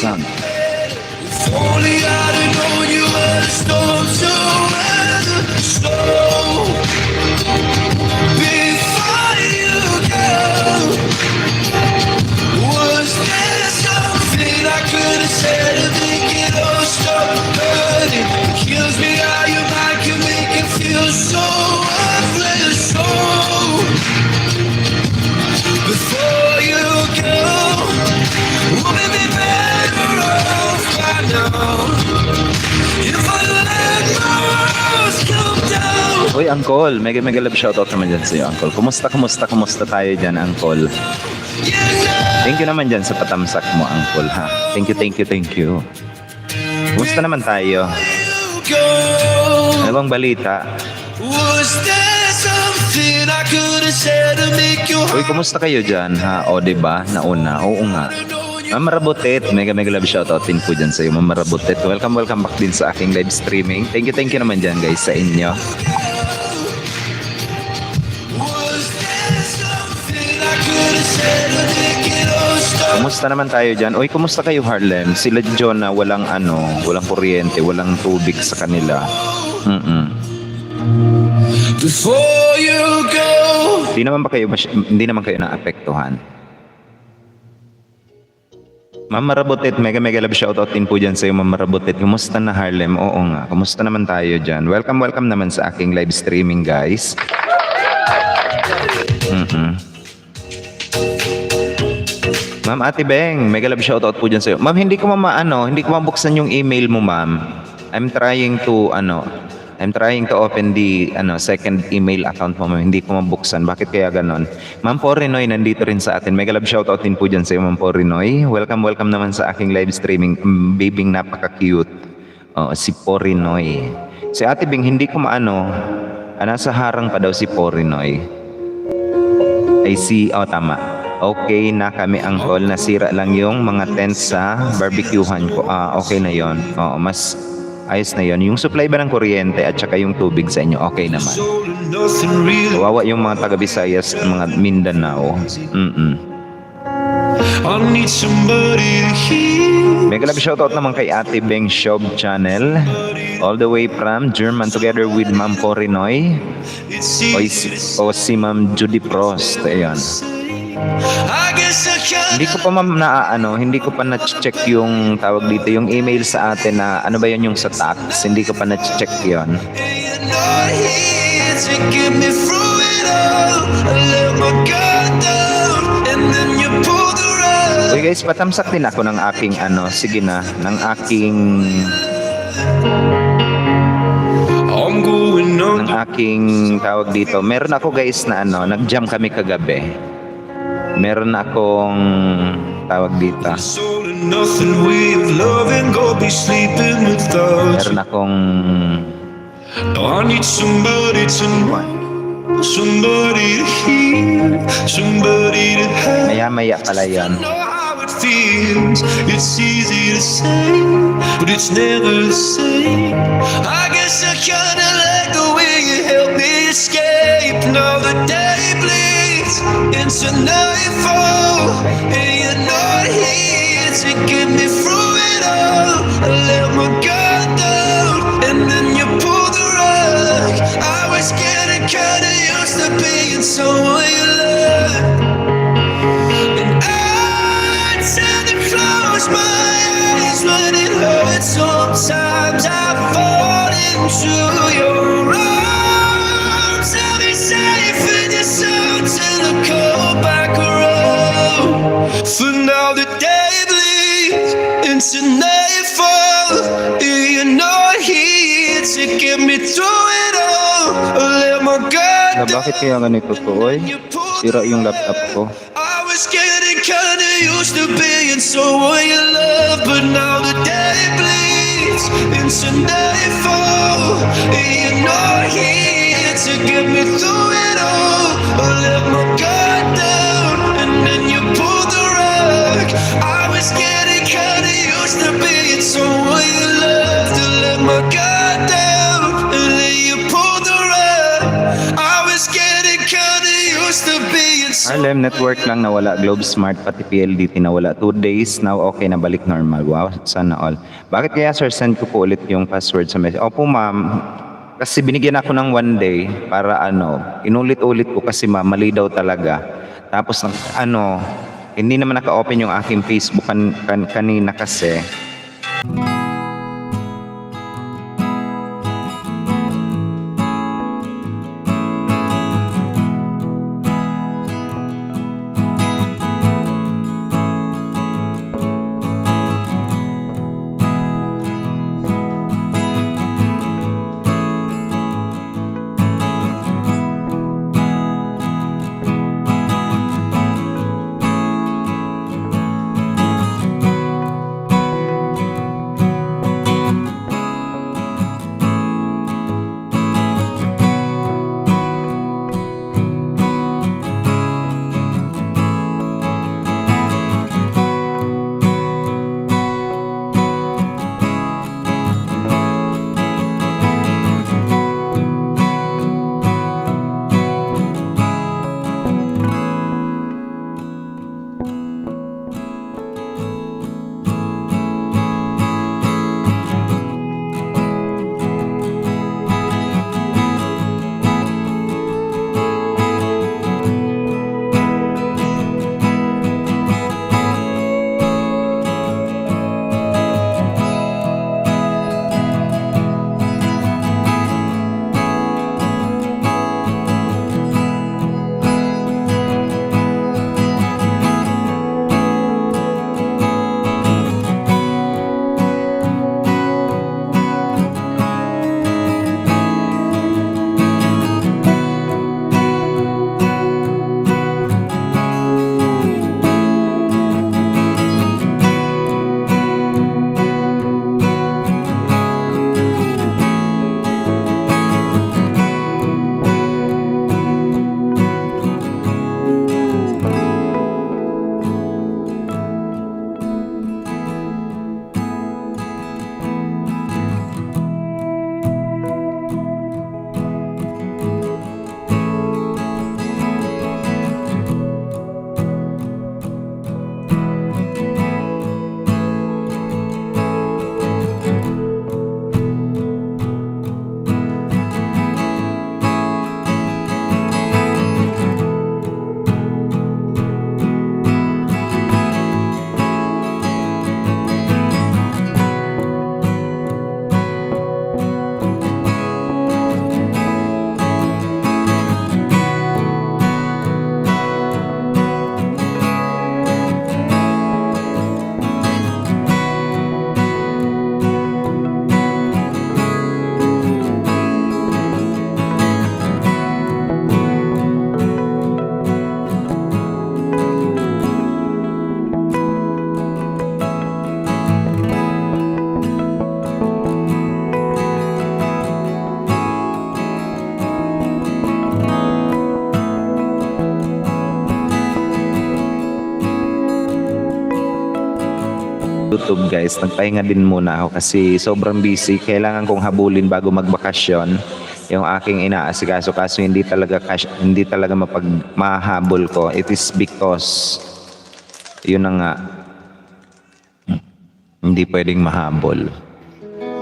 Sound. If only I'd have known you were a storm to weather slow. Before you go, was there something I could have said to make it all stop hurting? It kills me how your mind can make it feel so worthless. So before you go, would it be better off by now if I let my walls come down? Uy, Uncle, mega love shoutout naman dyan sa'yo, Uncle. Kumusta tayo dyan, Uncle? Thank you naman dyan sa patamsak mo, Uncle, ha? Thank you. Kumusta naman tayo? Ano bang balita? Was there something I could have said to make you Uy, kumusta kayo dyan, ha? O, diba? Nauna. Oo nga. Ma'am Marabutet, mega love shoutout din po dyan sa'yo, Ma'am Marabutet. Welcome back din sa aking live streaming. Thank you naman dyan, guys, sa inyo. Was there something I could have said to make it all stop? Kumusta naman tayo dyan? Uy, kumusta kayo, Harlem? Sila John na walang kuryente, walang tubig sa kanila. Before you go, Hindi naman kayo naapektuhan. Ma'am Marabutet, mega love shoutout din po dyan sa'yo, Ma'am Marabutet. Kumusta na, Harlem? Oo nga, kumusta naman tayo dyan? Welcome naman sa aking live streaming, guys. Ma'am Ate Beng, mega love shoutout po dyan sa'yo. Ma'am, hindi ko mabuksan yung email mo, ma'am. I'm trying to open the second email account mo, ma'am. Hindi ko mabuksan. Bakit kaya ganon? Ma'am Porinoy, nandito rin sa atin. Mega love shoutout din po dyan sa'yo, Ma'am Porinoy. Welcome naman sa aking live streaming. Babing napaka-cute. Si Porinoy. Si Ate Beng, hindi ko nasa harang pa daw si Porinoy. Tama. Okay na kami, Uncle. Nasira lang yung mga tents sa barbecuehan ko. Okay na yon. Mas ayos na yon. Yung supply ba ng kuryente at saka yung tubig sa inyo, okay naman. Kawawa yung mga taga Visayas, mga Mindanao. I need somebody to hear. Mega love shoutout naman kay Ate Beng Shob Channel. All the way from German together with Ma'am Porinoy. Si Ma'am Judy Prost. Ayan. I guess I can't. Hindi ko pa hindi ko pa na-check yung tawag dito, yung email sa atin na ano ba yun yung sa tax. Hindi ko pa na-check yun. You're not here to get me through it all. I let my guard down and then you pull the rug. Uy guys, patamsak din ako ng aking ng aking tawag dito. Meron ako guys na nag-jam kami kagabi. Meron akong tawag dito. Meron akong I need somebody to know, somebody to hear, somebody to have. maya pala yan. Know how it feels. It's easy to say, but it's never the same. I guess I kinda like the way you help me escape. Now the day bleeds into nightfall, and you're not here to get me through it all. I let my guard down, and then you pull the rug. I was getting kinda used to being someone you love, and I tend to close my eyes when it hurts. Sometimes I fall into your arms. I'll be safe in your soul till I come back around. For now the day bleeds into nightfall, and you're not here to get me through it all. I let my guard down. Bakit kaya ganito to, oy? Sira yung laptop ko. I was getting kinda used to being someone you love, but now the day bleeds into nightfall, and you're not here to get me through it all. I let my guard down, and then you pulled the rug. I was getting kinda used to being someone you love, to let my guard down, and then you pulled the rug. I was getting kinda used to being Harlem network lang nawala, Globe Smart pati PLDT nawala. 2 days now okay na balik normal. Wow, sana all. Bakit kaya sir send ko po ulit yung password sa message? Opo ma'am, kasi binigyan ako ng 1 day para inulit-ulit ko kasi ma'am mali daw talaga. Tapos hindi naman naka-open yung aking Facebook kanina kasi. YouTube guys, nagpahinga din muna ako kasi sobrang busy. Kailangan kong habulin bago magbakasyon yung aking inaasikaso kaso hindi talaga mahabol ko. It is because yun na nga hindi pwedeng mahabol.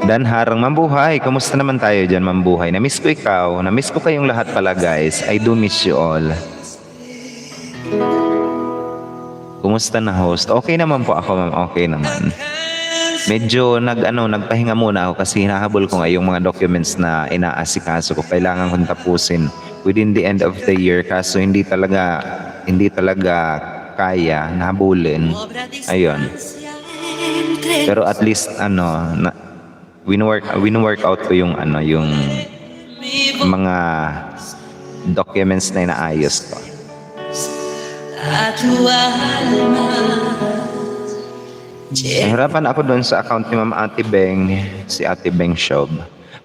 Dan Harang, Mambuhay, kamusta naman tayo dyan Mambuhay? Na-miss ko ikaw, na-miss ko kayong lahat pala guys. I do miss you all. Kumusta na host? Okay naman po ako ma'am, okay naman. Medyo nagpahinga muna ako kasi hinahabol ko nga yung mga documents na inaasikaso ko. Kailangan kong tapusin within the end of the year kaso hindi talaga kaya nahabulin. Ayun. Pero at least win-work out ko yung yung mga documents na inaayos ko. Nahirapan ako doon sa account ni Ma'am Ate Beng, si Ate Beng Shob.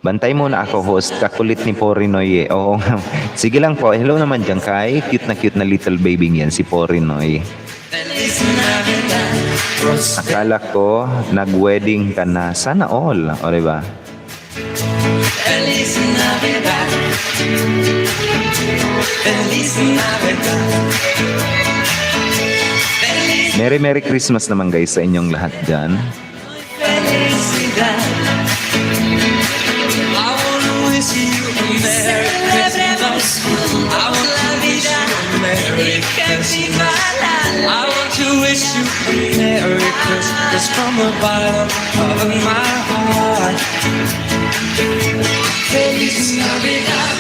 Bantay muna ako host, kakulit ni Porinoy eh. Oo nga. Sige lang po, hello naman dyan kay cute na little baby yan, si Porinoy. Akala ko nag-wedding ka na, sana all, o diba? Feliz Navidad. Feliz Navidad. Feliz Merry Christmas naman guys sa inyong lahat dyan. felicidad. I wanna wish you a Merry Christmas. I want to wish you a Merry Christmas. I want to wish you a Merry Christmas from the bottom of my heart. Feliz Navidad.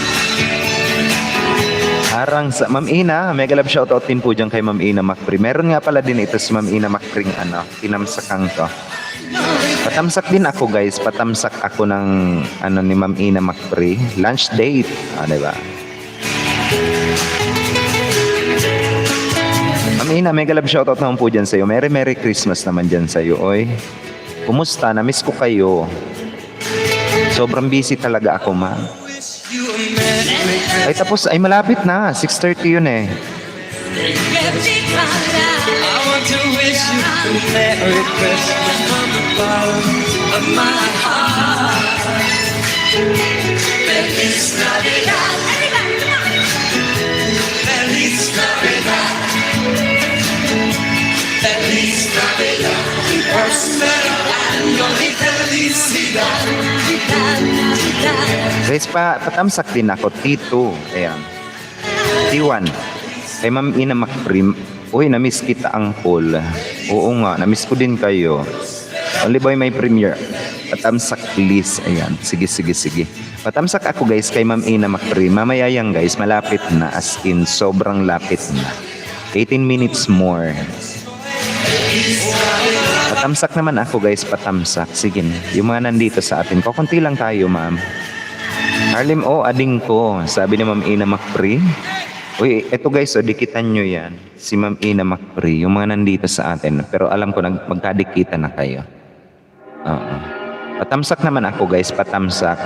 Arang sa Ma'am Ina, mega love shoutout din po dyan kay Ma'am Ina Macpri. Meron nga pala din ito si Ma'am Ina Macpri, tinamsakang to. Patamsak din ako guys, patamsak ako ng ni Ma'am Ina Macpri. Lunch date, diba? Ma'am Ina, mega love shoutout naman po dyan sa'yo. Merry Christmas naman dyan sa'yo, oy. Kumusta? Namiss ko kayo. Sobrang busy talaga ako, ma'am. You a Merry Christmas. Ay tapos, ay malapit na. 6:30 yun eh. I want to wish you a Merry Christmas from the bottom of my heart. Feliz Navidad. Feliz Navidad. Feliz Navidad. Prospero año y felicidad. Guys, patamsak din ako. T2. Ayan. T1. Kay Ma'am Ina Macprim. Uy, namiss kita ang pool. Oo nga, namiss ko din kayo. Only boy may premiere. Patamsak please. Ayan. Sige. Patamsak ako guys kay Ma'am Ina Macprim. Mamaya yan guys, malapit na. As in, sobrang lapit na. 18 minutes more. Patamsak naman ako guys, patamsak. Sige na. Yung mga nandito sa atin. Kukunti lang tayo, ma'am. Harlim, ading ko. Sabi ni Ma'am Ina Macpri. Uy, eto guys, dikitan nyo yan. Si Ma'am Ina Macpri. Yung mga nandito sa atin. Pero alam ko, magkadikita na kayo. Oo. Patamsak naman ako guys, patamsak.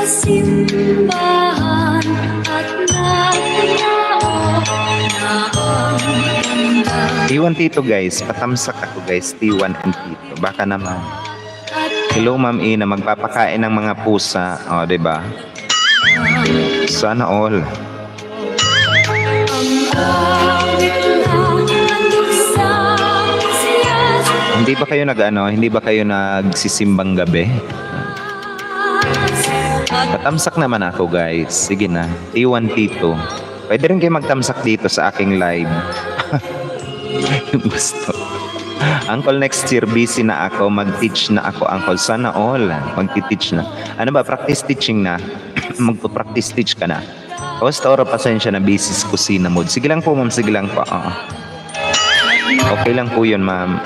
Simbahan at T1 Tito guys, patamsak ako guys, T1 and Tito. Baka naman. Hello Ma'am Ina, magpapakain ng mga pusa. O, diba? Sana all. Hindi ba kayo nagsisimbang gabi? Patamsak naman ako guys. Sige na, T1 Tito. Pwede rin kayo magtamsak dito sa aking live. Yung gusto. Uncle, next year busy na ako. Mag-teach na ako, Uncle. Sana all. Mag-teach na. Ano ba? Practice teaching na. Magpa-practice teach ka na. Basta oro, pasensya na busy sa kusina mode. Sige lang po, ma'am. Sige lang po. Okay lang po yun, ma'am.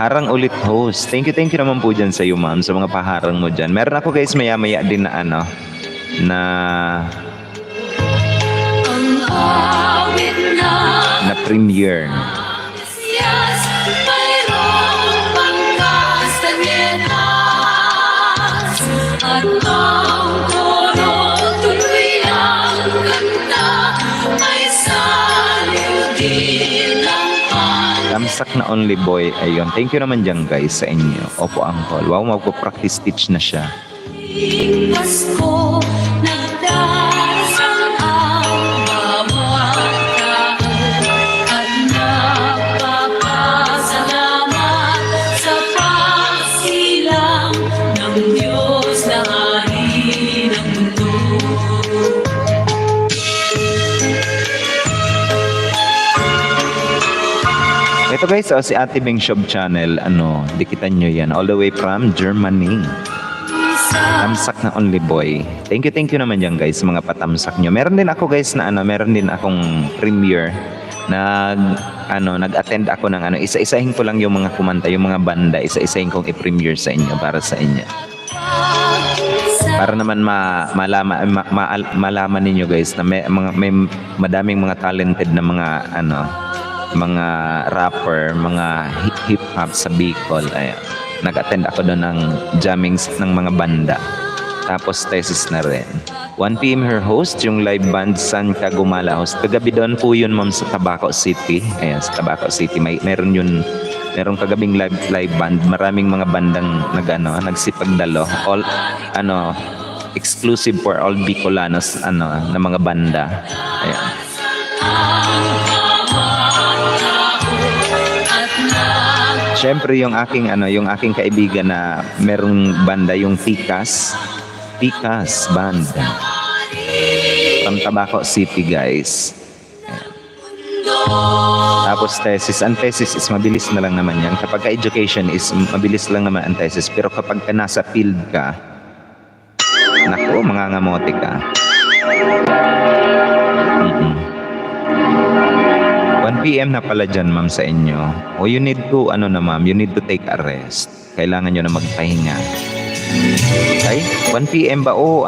Harang ulit host. Thank you naman po dyan sa iyo, ma'am. Sa mga paharang mo dyan. Meron ako guys, maya-maya din na na premiere. Tamsak na only boy. Ayun. Thank you naman dyan guys sa inyo. Opo, Uncle. Wow, magpo-practice teach na siya. Pasko, nagdarasal ang bawat tao at napapasalamat sa pagsilang ng Diyos na hari ng mundo. Ito guys, si Ate Beng Shop Channel. Dikitan nyo yan. All the way from Germany. Tamsak na only boy. Thank you naman dyan guys, mga patamsak nyo. Meron din ako guys meron din akong premiere. Nag-attend ako ng isa-isahin ko lang yung mga kumanta, yung mga banda, isa-isahin kong i-premiere sa inyo, para sa inyo. Para naman malaman ninyo guys na may madaming mga talented na mga mga rapper, mga hip-hop sa Bicol. Ayan. Nag-attend ako doon ng jammings ng mga banda. Tapos thesis na rin. 1 p.m. her host, yung live band San Kagumala host. Kagabi doon po yun, ma'am, sa Tabaco City. Ayan, sa Tabaco City. Merong kagabing live band. Maraming mga bandang nagsipagdalo. All, exclusive for all Bicolanos, na mga banda. Ayan. Siyempre yung aking kaibigan na merong banda yung Tikas Band from Tabaco City, guys. Ayan. Tapos thesis, ang thesis is mabilis na lang naman yan. Kapag ka-education is mabilis lang naman ang thesis, pero kapag ka nasa field ka, naku, mangangamote ka. 1 p.m. na pala dyan, ma'am, sa inyo. O you need to, ma'am, you need to take a rest. Kailangan nyo na magpahinga. Okay? 1 p.m. ba? O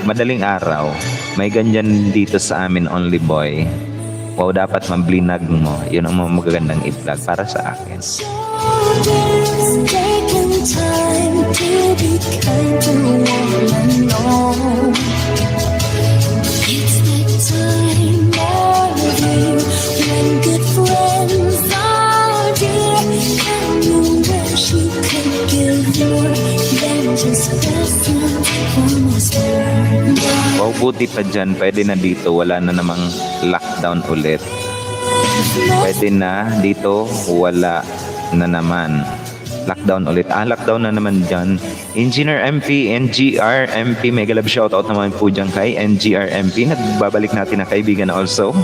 madaling araw. May ganyan dito sa amin, Only Boy. Wow, dapat mablinag mo. Yun ang magagandang i-vlog para sa akin. Taking time to be kind to one another. It's the time of year when good friends are dear, and you wish you could give more than just presents from this world. Wow, buti pa dyan. Pwede na dito. Wala na namang lockdown ulit. Pwede na dito. Wala na naman. Lockdown ulit. Lockdown na naman dyan. Engineer MP, NGR MP, mega love shoutout naman po dyan kay NGR MP. Nagbabalik natin na kaibigan also.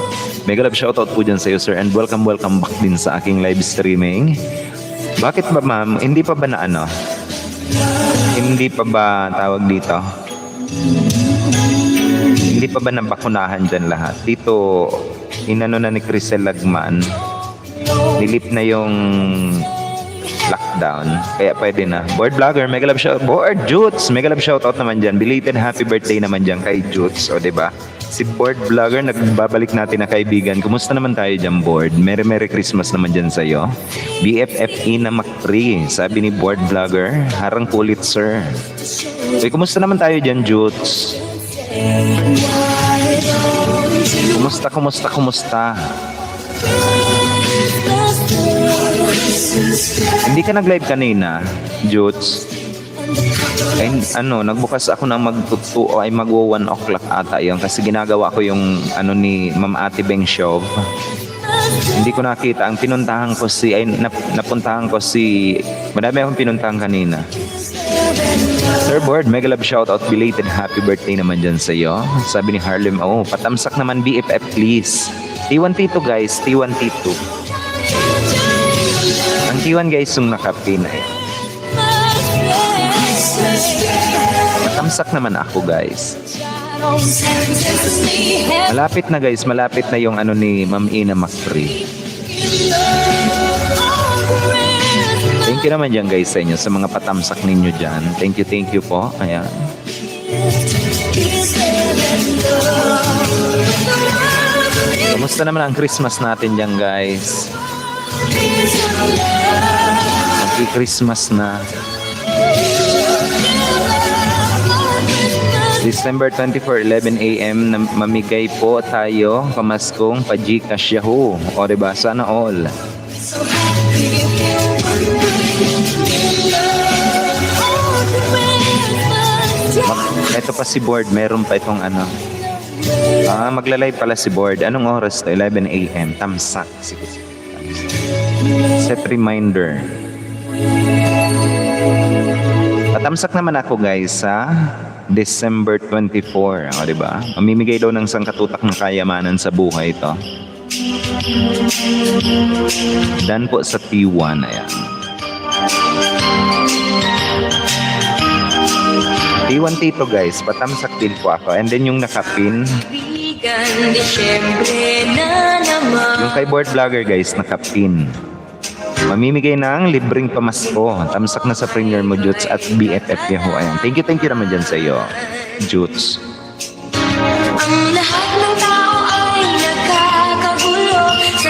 Mega love shoutout po dyan sa iyo, sir. And welcome back din sa aking live streaming. Bakit ba, ma'am? Hindi pa ba Hindi pa ba tawag dito? Hindi pa ba nabakunahan dyan lahat? Dito, inano na ni Crisel Lagman. Nilip na yung lockdown. Kaya pwede na. Board vlogger, mega love shout. Board Jutes, mega love shoutout naman dyan. Belated happy birthday naman dyan kay Jutes. O, diba? Si Board vlogger, nagbabalik natin na kaibigan. Kumusta naman tayo dyan, Board? Merry Christmas naman dyan sa'yo. BFFE na Macri. Sabi ni Board vlogger, harang kulit, sir. Uy, kumusta naman tayo dyan, Jutes? Kumusta? Hindi ka nag-live kanina, Jutes? Ay, nagbukas ako ng magwo 1 o'clock ata yun kasi ginagawa ko yung ni Ma'am Ate Beng Show. Hindi ko nakita. Ang pinuntahan ko napuntahan ko madami akong pinuntahan kanina. Sir Board, mega love shoutout, belated happy birthday naman dyan sa iyo. Sabi ni Harlem, patamsak naman BFF please. T1 T2 guys, T1 T2. Ang T1 guys yung nakapin ay. Patamsak naman ako guys. Malapit na yung ni Ma'am Ina Macri. Thank you naman dyan guys sa inyo, sa mga patamsak ninyo dyan. Thank you po. Ayan. Kamusta naman ang Christmas natin dyan guys? Mag-Christmas na. December 24, 11 a.m. na mamigay po tayo pamaskong pa-Gcash Yahoo. O diba? Sana all. Ito pa si Board. Meron pa itong magla-live pala si Board. Anong oras to? 11 a.m. Tamsak. Sige. Set reminder. Patamsak naman ako guys sa December 24. O diba? Mamimigay daw ng sangkatutak ng kayamanan sa buhay ito. Dan po sa T1. Ayan. T1 T2 guys. Patamsak din po ako. And then yung nakapin. Yung kay Board Vlogger guys, nakapin. Mamimigay ng libreng pamasko. Tamsak na sa Premier mo, Jutes, at BFF Yahoo. Ayan. Thank you naman dyan sa iyo, Jutes. Ang lahat ng tao ay nakakagulo sa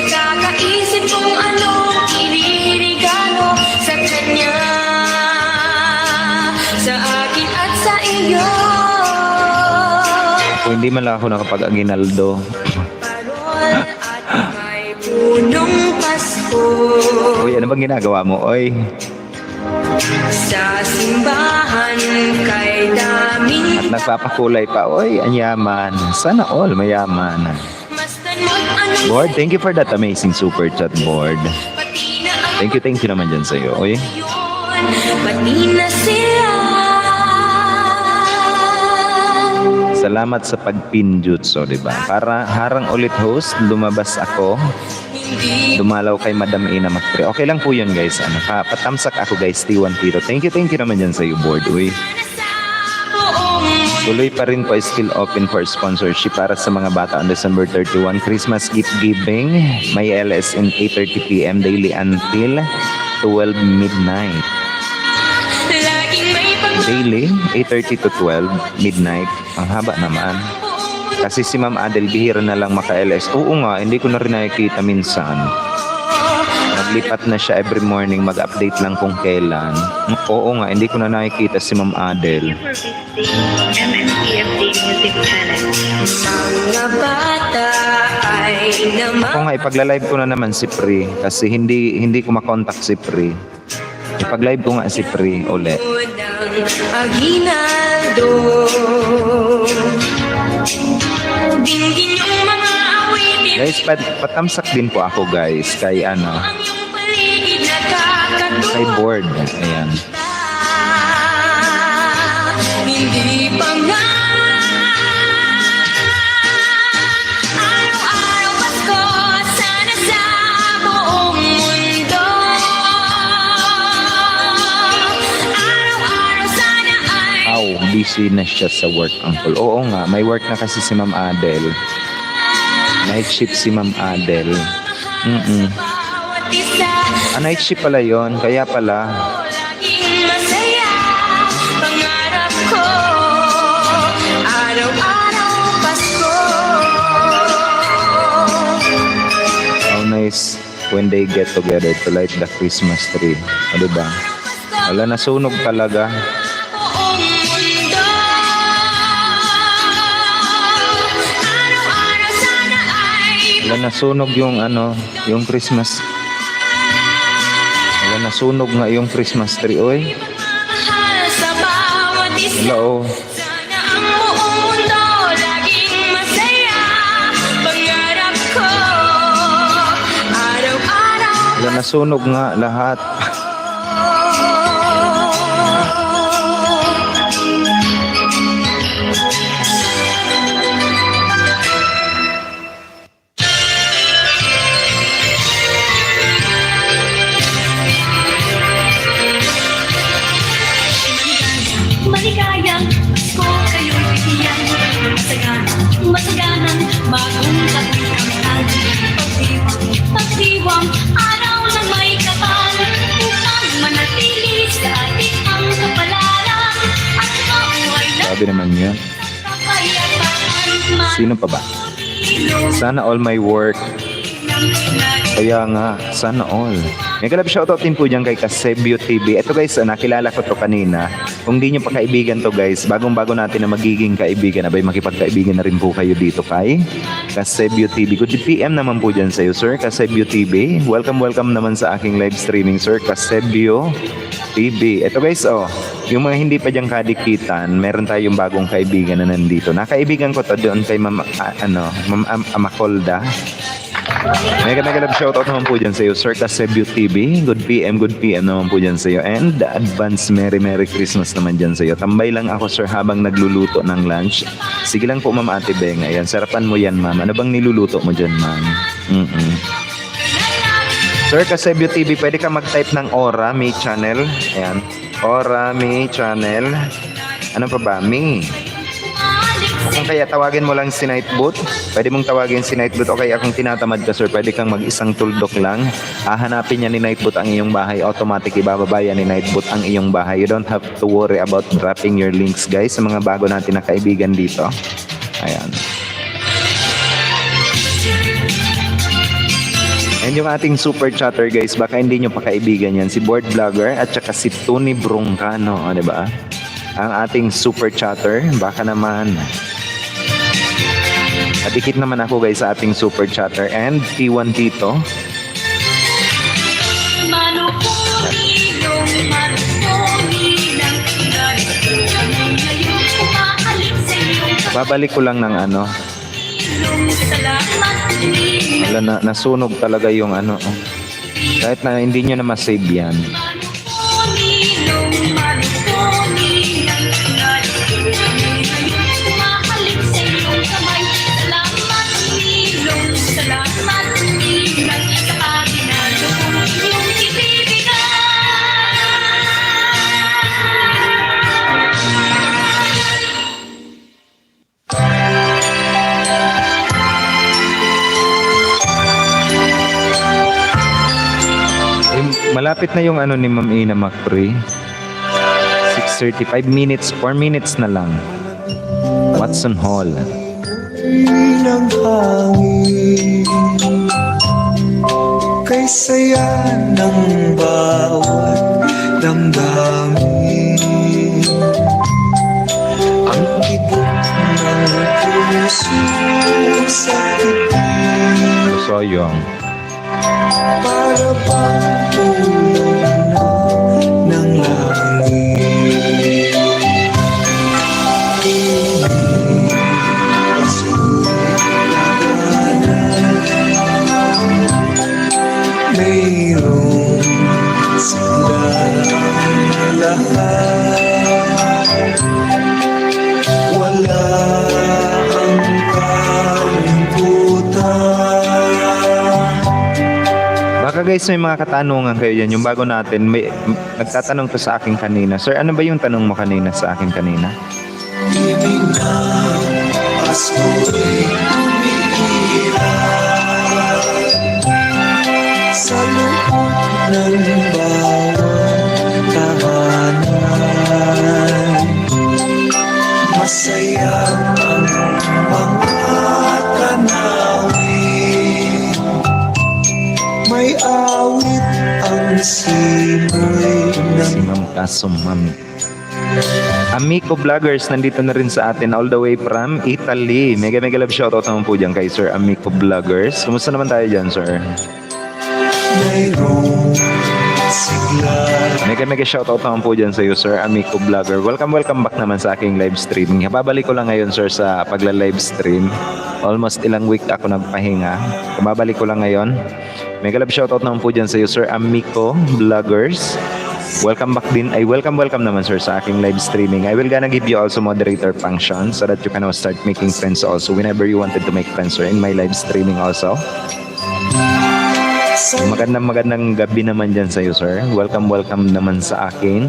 Hindi man lang ako nakapag-aginaldo. parol at may punong Pasko. Uy, ano bang ginagawa mo? Oy, Sa simbahan kay daming at nagpapakulay pa. Oy, ang yaman. Sana all mayaman. masdan mag-anong Board, thank you for that amazing super chat, Board. pati na ang Thank you naman dyan sa'yo. Oy, yun, pati na sila. salamat sa pagpinjutso, di ba? Para harang ulit host, lumabas ako. Hindi Dumalaw kay Madam Ina Macpre. Okay lang po yun, guys. Ano, patamsak ako, guys. T1 Tiro. Thank you naman dyan sa'yo, Board. Uy, na sa buong tuloy pa rin po, still open for sponsorship para sa mga bata on December 31. Christmas gift giving. May LSN 8:30 p.m. daily until 12 midnight. laging may Daily, 8:30 to 12 midnight. Ang haba naman. Kasi si Ma'am Adel, bihira na lang maka-LS. Oo nga, hindi ko na rin nakikita minsan. Naglipat na siya every morning, mag-update lang kung kailan. Oo nga, hindi ko na nakikita si Ma'am Adel. for visiting MNPFD Music Channel. mga bata ay Ako nga, ipagla-live ko na naman si Pri. Kasi hindi ko makontakt si Pri. Ipag-live ko nga si Pri ulit. ng aginaldo. Dinggin yung mga awitin Guys, patamsak din po ako, guys. Kay ang iyong paligid na kay kakatuwa. Board. Ayan. Hindi pa nga araw-araw Pasko, sana sa buong mundo. Araw-araw sana ay Aw, busy na siya sa work, Uncle. Oo nga, may work na kasi si Ma'am Adel. Night shift si Ma'am Adel. bawat isa. Night shift pala yon, kaya pala. Laging masaya, pangarap ko, araw-araw Pasko. How nice when they get together to light the Christmas tree. O, diba? Wala, nasunog talaga. Buong mundo, araw-araw sana ay Wala, nasunog yung yung Christmas. Wala, nasunog nga yung Christmas tree, oy. mahal sa bawat isa. Wala, oh. Sana ang buong mundo laging masaya, pangarap ko, araw-araw. Wala, nasunog nga lahat. Maligayang Pasko kayo'y bigyan. Masaganang bagong kapitangkan. Pagdiwang araw na may kapal, upang manatili sa ating ang kapalaran at mabuhay na Sabi naman yun. kapayapaan. Sino pa ba? Sana all my work. Kaya nga, sana all. May kalab shoutout din po dyan kay Kasebio TV. Ito guys, nakilala ko to kanina. Kung di nyo pa kaibigan to guys, bagong-bago natin na magiging kaibigan. Abay, makipagkaibigan na rin po kayo dito kay Kasebio TV. Good PM naman po dyan sa'yo, Sir Kasebio TV. Welcome naman sa aking live streaming, Sir Kasebio TV. Ito guys, yung mga hindi pa dyan kadikitan, meron tayong bagong kaibigan na nandito. Nakaibigan ko to doon kay Ma'am Amacolda. Mega love shoutout naman po dyan sa iyo, Sir Kasebio TV. Good PM naman po dyan sa iyo. And advance Merry Christmas naman dyan sa iyo. Tambay lang ako, Sir, habang nagluluto ng lunch. Sige lang po, Ma'am Ate Beng. Ayan, sarapan mo yan, Ma'am. Ano bang niluluto mo dyan, Ma'am? Sir Kasebio TV, pwede ka mag-type ng Ora, Mi Channel. Ayan. Ora, Mi Channel. Ano pa ba? Mi. Kung kaya tawagin mo lang si Nightbot, pwede mong tawagin si Nightbot, o kaya kung tinatamad ka, Sir, pwede kang mag-isang tuldok lang. Hahanapin niya ni Nightbot ang iyong bahay. Automatic ibababa yan ni Nightbot ang iyong bahay. You don't have to worry about dropping your links, guys, sa mga bago natin na kaibigan dito. Ayan. And yung ating super chatter, guys, baka hindi nyo pa kaibigan yan, si Board Vlogger at saka si Tony Broncano, di ba? Ang ating super chatter, baka naman. Nadikit naman ako guys sa ating super chatter and T1 Tito. Manupong-ilong, manupong-ilang, narito kami ngayon, umaalit sa iyong Babalik ko lang ng ano. ilong. Salamat din. Wala na, nasunog talaga yung ano. Kahit na hindi nyo na masave yan. Manupong-ilong, manupong-ilang, narito kami ngayon, umaalit sa iyong kamay. Salamat ilong, salamat ilang, sa aginalo kong iyong ibibigay. Malapit na yung ano ni Ma'am Ina Macri. 6:35 minutes, 4 minutes na lang. Watson Hall. ng hangin kay saya ng bawat damdamin ang tibok ng puso sa titig Soyong. para bang tulong na ng langit. Mayroong silang lahat, wala ang kalimutan. Baka guys may mga katanungan kayo dyan. Yung bago natin, may nagtatanong to sa akin kanina. Sir, ano ba yung tanong mo kanina sa akin kanina? Ibig na Pasko'y umiiral sa loob ng bawat tahanan. Masaya ang mga tanawin, may awit ang simoy ng Si Ma'am Kasum, Ma'am. Amico Vloggers, nandito na rin sa atin all the way from Italy. Mega mega love shoutout naman po dyan kay Sir Amico Vloggers. Kumusta naman tayo dyan, Sir? mayroong sigla. Mega mega shoutout naman po dyan sa iyo, Sir Amico Vlogger. Welcome back naman sa aking live streaming. Babalik ko lang ngayon, Sir, sa pagla-live stream. Almost ilang week ako nagpahinga. Babalik ko lang ngayon. Mega love shoutout naman po dyan sa iyo, Sir Amico Vloggers. Welcome back din. Ay, welcome naman, Sir, sa aking live streaming. I will gonna give you also moderator function so that you can now start making friends also whenever you wanted to make friends, sir, in my live streaming also. Magandang gabi naman dyan sa iyo, sir. Welcome naman sa akin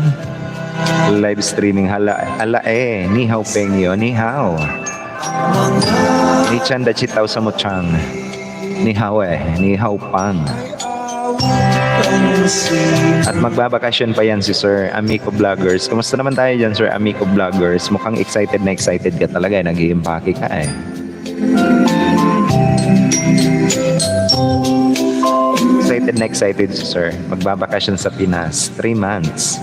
live streaming. Hala ni hao peng yo, ni hao. Ni chan da chitaw sa mo chang. Ni hao ni hao pang. At magbabakasyon pa yan si Sir Amico Vloggers. Kumusta naman tayo dyan, Sir Amico Vloggers? Mukhang excited ka talaga. Nag-iimpake ka eh. Excited si Sir. Magbabakasyon sa Pinas. 3 months.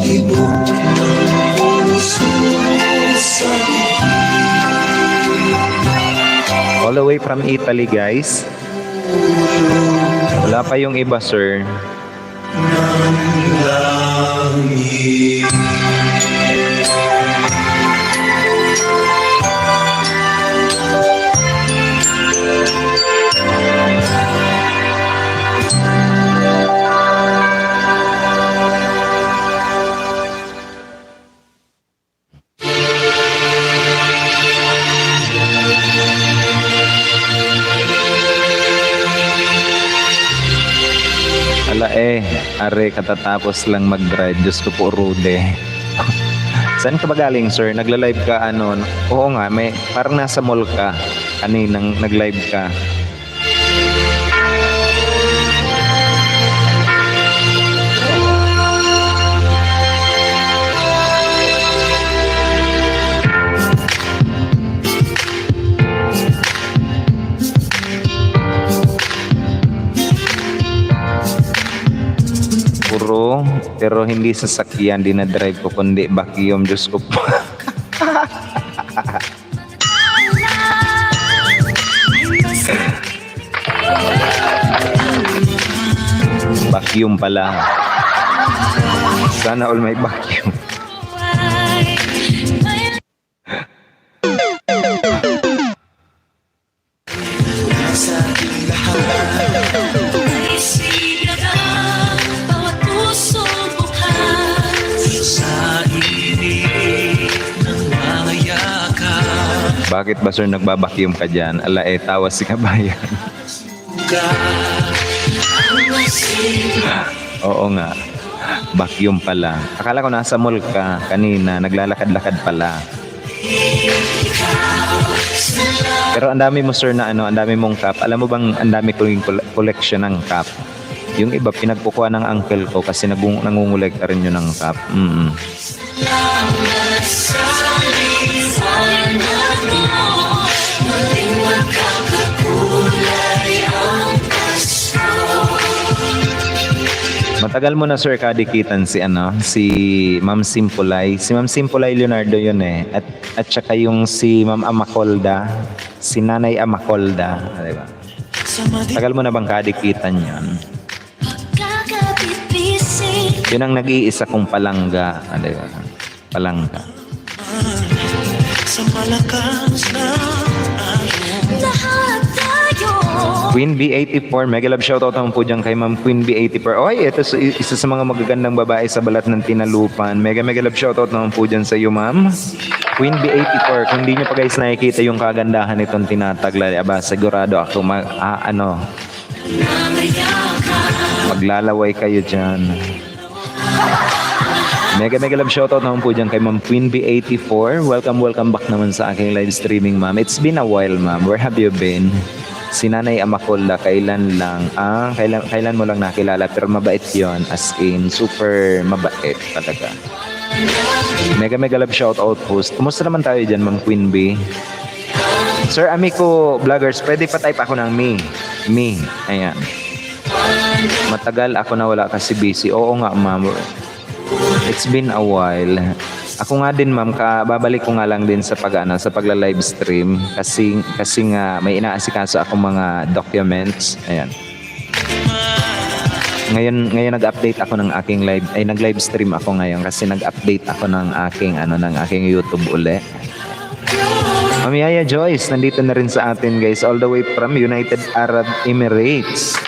Ibog ng puso sa All the way from Italy, guys. Wala pa yung iba, Sir. langit. Are katatapos lang mag-drive. Diyos ko po, Rude. Saan ka ba galing, sir? Nagla-live ka, ano? Oo nga, may, parang nasa mall ka. Kaninang nag-live ka. Pero hindi sasakyan, dinadrive ko, kundi vacuum. Diyos ko po. vacuum pala. Sana all may vacuum. Isipin ka, bawat puso bukas. Sa init ng mga yakap Bakit ba sir nagbabacuum ka dyan? Ala tawas si kabayan. Oo nga. Vacuum pala. Akala ko nasa mall ka kanina. Naglalakad-lakad pala. Pero ang dami mo sir na ang dami mong cup. Alam mo bang ang dami ko yung collection ng cup? Yung iba pinagkukuha ng uncle ko kasi nangungulekta rin yun ng cup. Matagal mo na sir kadikitan si Ma'am Simpulay. Si Ma'am Simpulay Leonardo yun eh. At saka yung si Ma'am Amacolda, si Nanay Amacolda, di ba? Tagal mo na bang kadikitan yun? Pagkakabibisin, Yun ang nag-iisa kong palangga, di ba? Palangga. sa malakas na lahat tayo. Queen B84, mega love shoutout naman po dyan kay Ma'am Queen B84. Oy, ito isa sa mga magagandang babae sa balat ng Tinalupan. Mega love shoutout naman po dyan sa iyo, Ma'am. Queen B84, kung di nyo pa guys nakikita yung kagandahan nitong tinataglay, aba, sigurado ako maglalaway kayo dyan. Mega love shoutout naman po dyan kay Ma'am Queen B84. Welcome back naman sa aking live streaming, Ma'am. It's been a while, Ma'am. Where have you been? Si Nanay Amacolda, kailan mo lang nakilala, pero mabait yon, as in, super mabait talaga. Mega love shoutout post. Kumusta naman tayo dyan, Ma'am Queen B? Sir Amico Vloggers, pwede pa type ako ng me, ayan. Matagal ako nawala kasi busy. Oo nga, Ma'am. It's been a while. Ako nga din, Ma'am, babalik ko nga lang din sa pagla-live stream kasi nga may inaasikaso ako mga documents. Ayan. Ngayon nag-update ako ng aking nag-live stream ako ngayon kasi nag-update ako ng aking YouTube uli. Ma'am Yaya Joyce, nandito na rin sa atin, guys, all the way from United Arab Emirates.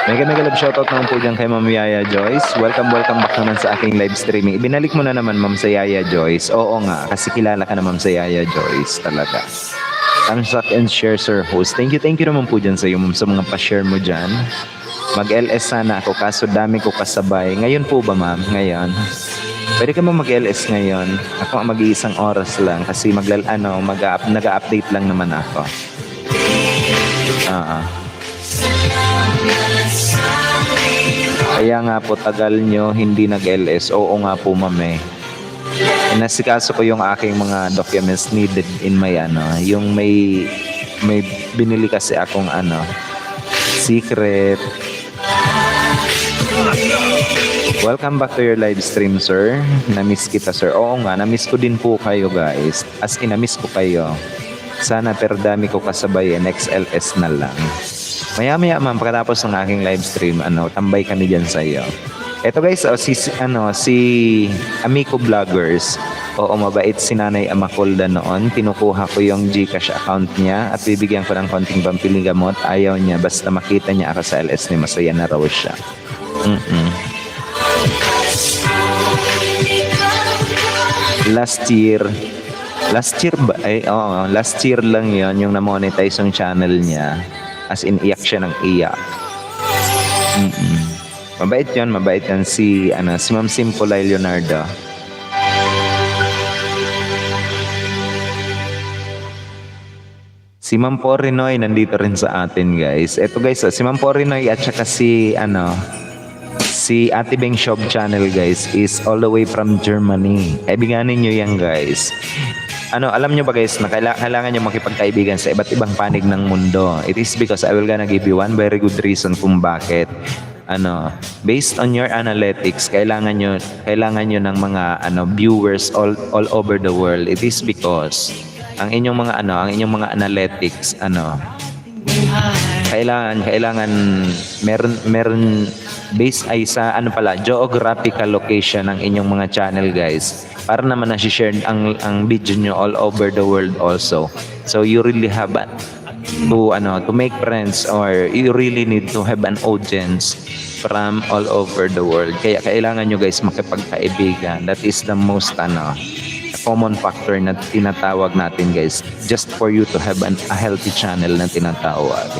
Mega love shoutout naman po dyan kay Ma'am Yaya Joyce. Welcome back naman sa aking live streaming. Ibinalik mo na naman, Ma'am, sa Yaya Joyce. Oo nga, kasi kilala ka naman sa Yaya Joyce talaga. Thumbs up and share, Sir Host. Thank you naman po dyan sa iyo, Ma'am, sa mga pa-share mo dyan. Mag-LS sana ako, kaso dami ko kasabay. Ngayon po ba, Ma'am? Ngayon? Pwede ka mag-LS ngayon? Ako mag-iisang oras lang kasi nag-update lang naman ako. Kaya nga po tagal nyo hindi nag-LS. Oo nga po, Ma'am eh. Nasikaso ko yung aking mga documents needed in my yung may binili kasi akong secret. Welcome back to your live stream, sir. Na-miss kita, sir. Oo nga, na-miss ko din po kayo, guys. As in, na-miss ko kayo. Sana pero dami ko kasabay next LS na lang. Maya-maya, Ma'am, pagkatapos ng aking live stream, tambay kami dyan sa iyo. Eto guys, si Amico Vloggers. Oo, mabait si Nanay Amacolda noon. Kinukuha ko yung GCash account niya at bibigyan ko ng konting pampiling gamot. Ayaw niya, basta makita niya ako sa LS ni masaya na raw siya. Last year lang yon yung na-monetize yung channel niya. As in, iyak siya ng iyak. Mabait yan si Ma'am Simpulay Leonardo. Si Ma'am Porinoy nandito rin sa atin, guys. Eto guys, si Ma'am Porinoy at saka si Ate Beng Shop channel, guys, is all the way from Germany. Kaibiganin nyo yan, guys. Alam nyo ba, guys, na kailangan nyo makipagkaibigan sa iba't ibang panig ng mundo. It is because I will gonna give you one very good reason kung bakit. Based on your analytics, kailangan nyo ng mga viewers all over the world. It is because ang inyong mga kailangan meron base ay sa ano pala, geographical location ng inyong mga channel guys. Para naman na-share ang video nyo all over the world also. So you really have to make friends, or you really need to have an audience from all over the world. Kaya kailangan nyo guys makipagkaibigan. That is the most common factor na tinatawag natin guys, just for you to have a healthy channel na tinatawag.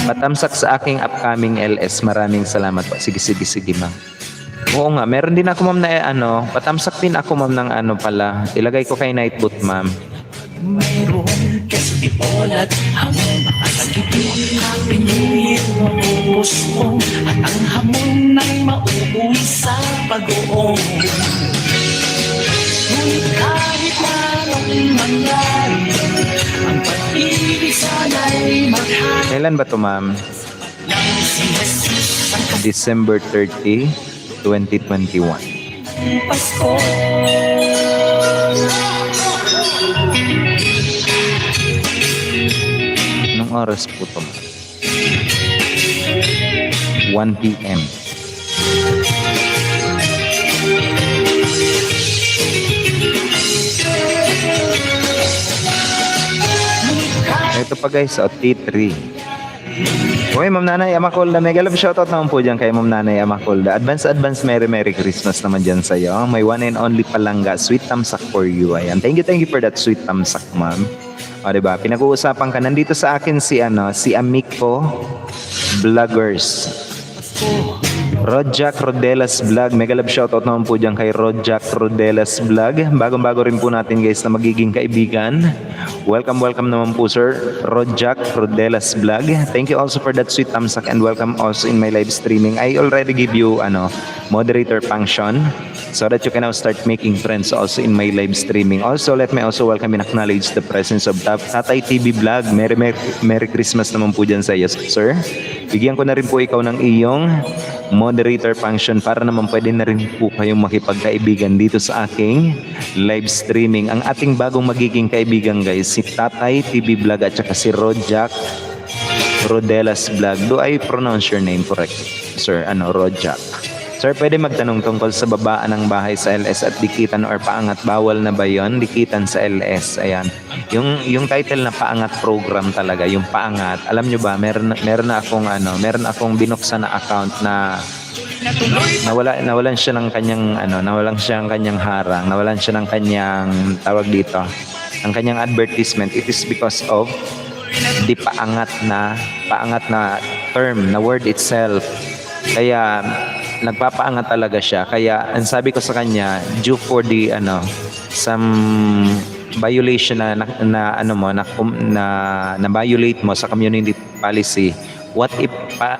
Patamsak sa aking upcoming LS. Maraming salamat po. Sige ma'am. Oo nga, meron din ako ma'am na patamsak din ako ma'am ng pala. Ilagay ko kay Nightboot ma'am. Mayroon kasi ipolat ang makasakit. Happy New Year mga puso, at ang hamon ay mauuwi sa pag-uong. Ngunit kahit na anong mangyari, ang pag-ibig sana'y maghari. Kailan ba to ma'am? Si Jesus ang December 30, 2021. Pasko. Anong oras po to ma'am? 1 p.m. Ito pa guys, T3. Uy, Ma'am Nanay Amacolda, mega love shoutout naman po dyan kay Ma'am Nanay Amacolda. Advance Merry Christmas naman dyan sa'yo. May one and only palangga, sweet tamsak for you. Ayan, thank you for that sweet tamsak, ma'am. O, diba, pinag-uusapan ka. Nandito sa akin si Amico Vloggers. Rodjack Rodelas Vlog. Mega love shoutout naman po dyan kay Rodjack Rodelas Vlog. Bagong-bago rin po natin guys na magiging kaibigan. Welcome naman po sir, Rodjack Rodelas Vlog. Thank you also for that sweet thumbs up, and welcome also in my live streaming. I already give you moderator function so that you can now start making friends also in my live streaming. Also, let me also welcome and acknowledge the presence of Tatay TV Vlog. Merry Christmas naman po dyan sa iyo, sir. Bigyan ko na rin po ikaw ng iyong moderator function para naman pwede na rin po kayong makipagkaibigan dito sa aking live streaming. Ang ating bagong magiging kaibigan guys, si Tatay TV Vlog at saka si Rodjack Rodelas Vlog. Do I pronounce your name correct, sir? Rodjack. Sir, pwede magtanong tungkol sa babaan ng bahay sa LS at dikitan or paangat. Bawal na ba yon? Dikitan sa LS. Ayan. Yung title na paangat program talaga, yung paangat. Alam nyo ba, meron akong binuksan na account na nawalan siya ng kanyang harang, nawalan siya ng kanyang tawag dito, ang kanyang advertisement. It is because of the paangat na term, na word itself. Kaya nagpapaangat talaga siya. Kaya ang sabi ko sa kanya, due for the some violation na violate mo sa community policy, what if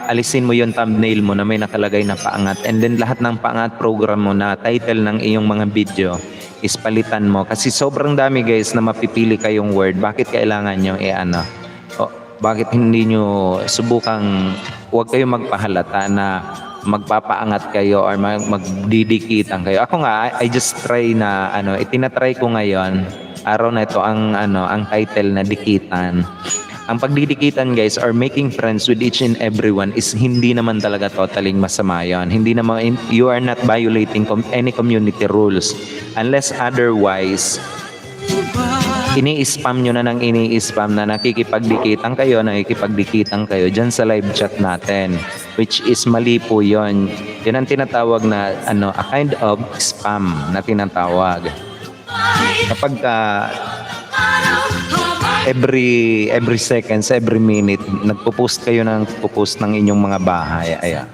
alisin mo yung thumbnail mo na may nakalagay na paangat, and then lahat ng paangat program mo na title ng iyong mga video is palitan mo, kasi sobrang dami guys na mapipili kayong word. Bakit kailangan nyo bakit hindi nyo subukang, huwag kayong magpahalata na magpapaangat kayo or magdidikitan kayo. Ako nga, I just try na itinatry ko ngayon araw na ito ang title na dikitan. Ang pagdidikitan guys, or making friends with each and everyone, is hindi naman talaga totaling masama yon. Hindi naman, you are not violating any community rules unless otherwise ini-spam nyo na ng ini-spam na nakikipagdikitan kayo dyan sa live chat natin, which is mali po yun. Yan ang tinatawag na a kind of spam na tinatawag. Kapag every seconds, every minute nagpo-post kayo ng inyong mga bahay, ayan.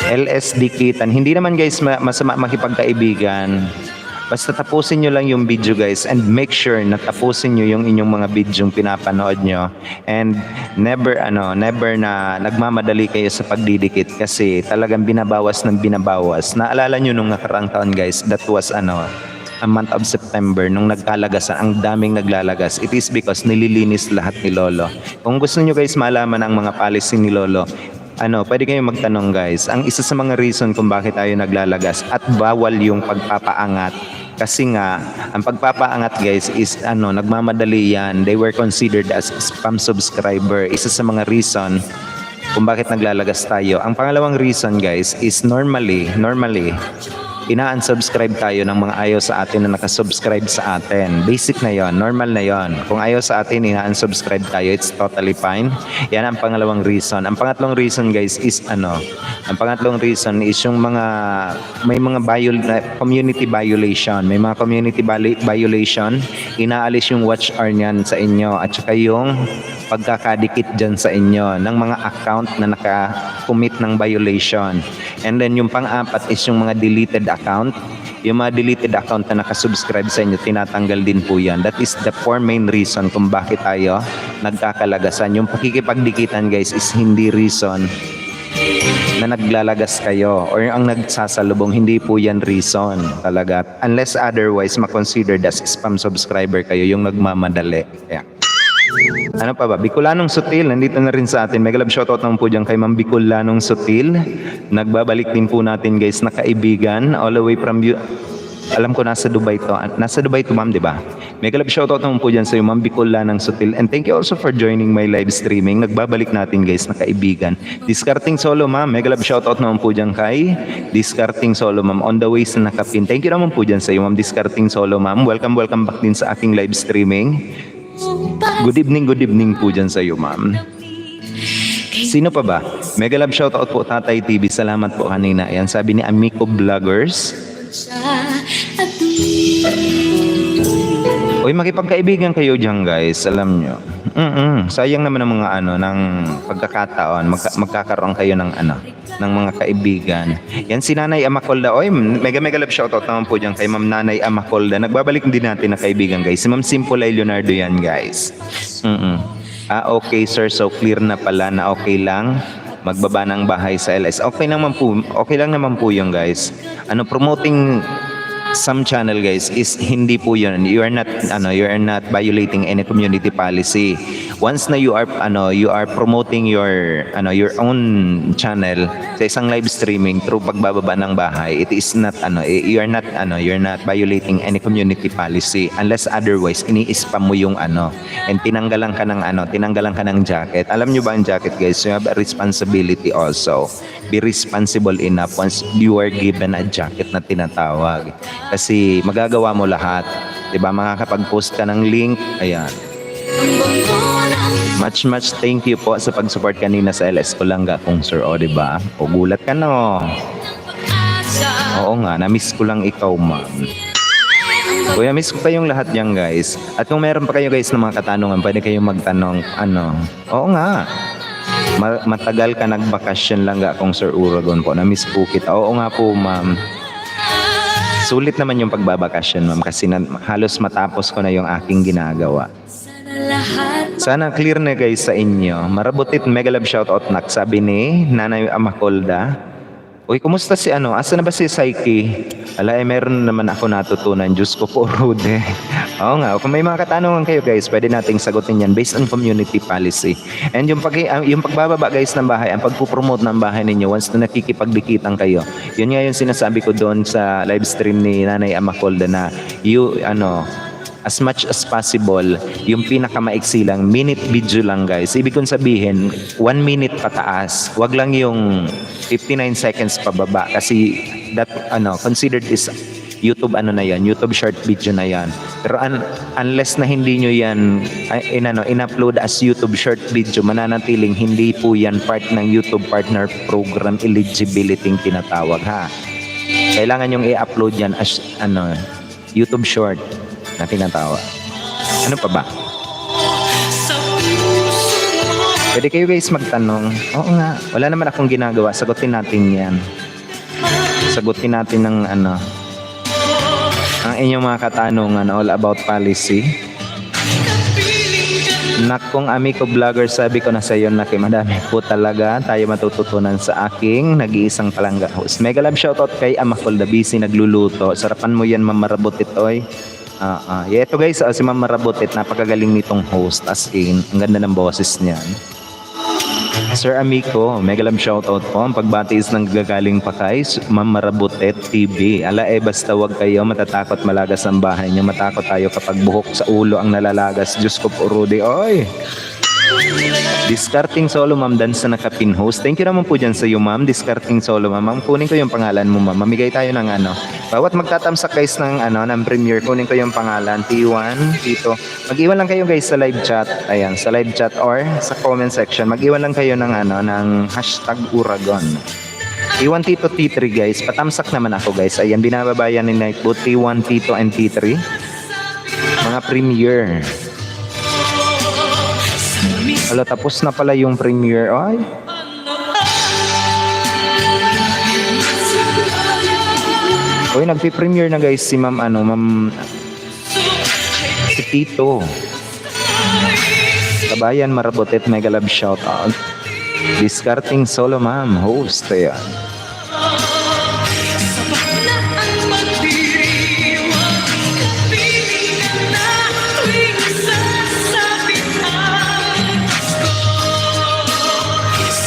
LS dikitan, hindi naman guys masama makipagkaibigan. Basta tapusin nyo lang yung video guys, and make sure na tapusin nyo yung inyong mga video pinapanood nyo, and never na nagmamadali kayo sa pagdidikit, kasi talagang binabawas. Naalala nyo nung nakaraang taon guys, that was a month of September, nung nagkalagasan, ang daming naglalagas. It is because nililinis lahat ni Lolo. Kung gusto nyo guys malaman ang mga policy ni Lolo, pwede kayong magtanong guys. Ang isa sa mga reason kung bakit tayo naglalagas at bawal yung pagpapaangat Kasi nga, ang pagpapaangat guys is nagmamadali yan. They were considered as spam subscriber. Isa sa mga reason kung bakit naglalagas tayo. Ang pangalawang reason guys is normally, ina-unsubscribe tayo ng mga ayaw sa atin na nakasubscribe sa atin. Basic na yon, normal na yon. Kung ayaw sa atin, ina-unsubscribe tayo, it's totally fine. Yan ang pangalawang reason. Ang pangatlong reason guys is ang pangatlong reason is yung may mga community violation. May mga community violation, inaalis yung watch hour niyan sa inyo at saka yung pagkakadikit dyan sa inyo ng mga account na naka-commit ng violation. And then yung pang-apat is yung mga deleted account. Yung mga deleted account na nakasubscribe sa inyo, tinatanggal din po yan. That is the 4 main reason kung bakit tayo nagkakalagasan. Yung pakikipagdikitan guys is hindi reason na naglalagas kayo or ang nagsasalubong, hindi po yan reason talaga. Unless otherwise, ma-considered as spam subscriber kayo, yung nagmamadali. Yeah. Ano pa ba? Bicolanong Sutil, nandito na rin sa atin. Mega love shoutout naman po dyan kay Ma'am Bicolanong Sutil. Nagbabalik din po natin guys na kaibigan all the way from alam ko nasa Dubai to. Nasa Dubai to ma'am, di ba? Mega love shoutout naman po dyan sa iyo, Ma'am Bicolanong Sutil. And thank you also for joining my live streaming. Nagbabalik natin guys na kaibigan. Discarding Solo ma'am, mega love shoutout naman po dyan kay Discarding Solo ma'am. On the way sa nakapin. Thank you naman po dyan sa iyo, Ma'am Discarding Solo ma'am. Welcome back din sa aking live streaming. Good evening po dyan sa iyo, ma'am. Sino pa ba? Mega love shoutout po Tatay TV. Salamat po kanina. Ayan, sabi ni Amico Vloggers. Uy, makipagkaibigan kayo dyan guys. Alam nyo. Sayang naman ang mga ng pagkakataon. Magkakaroon kayo ng ng mga kaibigan. Yan si Nanay Amacolda. Oy, mega love shoutout naman po dyan kay Ma'am Nanay Amacolda. Nagbabalik din natin na kaibigan guys. Si Ma'am Simple Leonardo yan guys. Okay sir, so clear na pala na okay lang magbaba ng bahay sa LS. Okay lang naman po yung guys. Promoting some channel guys is hindi po yun. You are not violating any community policy. Once na you are promoting your own channel sa isang live streaming through pagbababa ng bahay, it is not you're not violating any community policy unless otherwise ini-spam mo yung and tinanggalan ka ng jacket. Alam nyo ba ang jacket guys? You have a responsibility also. Be responsible enough once you are given a jacket na tinatawag. Kasi magagawa mo lahat. Diba? Makakapag-post ka ng link. Ayan. Much thank you po sa pag-support kanina sa LS Kulanga kung sir. O diba? O gulat ka no. Oo nga, na-miss ko lang ikaw ma'am. Kuya, miss ko kayong lahat yan guys. At kung meron pa kayo guys na mga katanungan, pwede kayong magtanong. Oo nga. Matagal ka nagbakasyon lang kung Sir Uragon po. Na-miss po kita. Oo nga po ma'am. Sulit naman yung pagbabakasyon ma'am kasi halos matapos ko na yung aking ginagawa. Sana clear na guys sa inyo. Marabutit mega love shoutout nak sabi ni Nanay Amacolda. Uy, kumusta si asa na ba si Psyche? Meron naman ako natutunan. Diyos ko po, rude. Oo nga, kung may mga katanungan kayo guys, pwede nating sagutin yan based on community policy. And yung pagbababa guys ng bahay, ang pagpupromote ng bahay ninyo once na nakikipagdikitan kayo. Yun nga yung sinasabi ko doon sa live stream ni Nanay Amacolda na as much as possible, yung pinakamaiksi lang, minute video lang guys. Ibig kong sabihin, 1 minute pataas. Wag lang yung 59 seconds pababa kasi that considered is YouTube na yan, YouTube short video na yan. Pero unless na hindi nyo yan in-upload as YouTube short video, mananatiling hindi po yan part ng YouTube Partner Program eligibility tinatawag ha. Kailangan yung i-upload yan as YouTube short na tinatawag. Ano pa ba? Pwede kayo guys magtanong. Oo nga, wala naman akong ginagawa. Sagutin natin yan. Sagutin natin ng ang inyong mga katanungan all about policy. Nakong Amico Vlogger, sabi ko na sa iyo na madami po talaga tayo matututunan sa aking nag-iisang palangga host. Mega love shoutout kay Amacolda, busy nagluluto. Sarapan mo yan Ma'am Marabutit oy. Ito guys, si Ma'am Marabutit, napakagaling nitong host as in. Ang ganda ng boses niyan. Sir Amico, mega love shoutout po. Ang pagbati is nang gagaling pa kay Ma'am Marabutet TV. Ala basta wag kayo matatakot malagas ang bahay niyo. Matakot tayo kapag buhok sa ulo ang nalalagas. Diyos ko po, Rudy. Oy! Discarding solo, ma'am, dance na nakapin host. Thank you naman po dyan sa iyo, ma'am. Discarding solo, ma'am. Ma'am, kunin ko yung pangalan mo, ma'am. Mamigay tayo ng ano. Bawat magtatamsak guys ng premiere, kunin ko yung pangalan. T1, Tito. Mag-iwan lang kayo guys sa live chat. Ayan, sa live chat or sa comment section. Mag-iwan lang kayo ng hashtag Uragon. T1, Tito, T3 guys. Patamsak naman ako guys. Ayan, binababayan ni Nightboot. T1, Tito, and T3. Mga premiere. Alo, tapos na pala yung premiere. Ay. Uy, nagpi-premiere na guys si ma'am, si Tito. Kabayan Marabutet, mega love shout out. Discarding solo, ma'am, host. Ayan.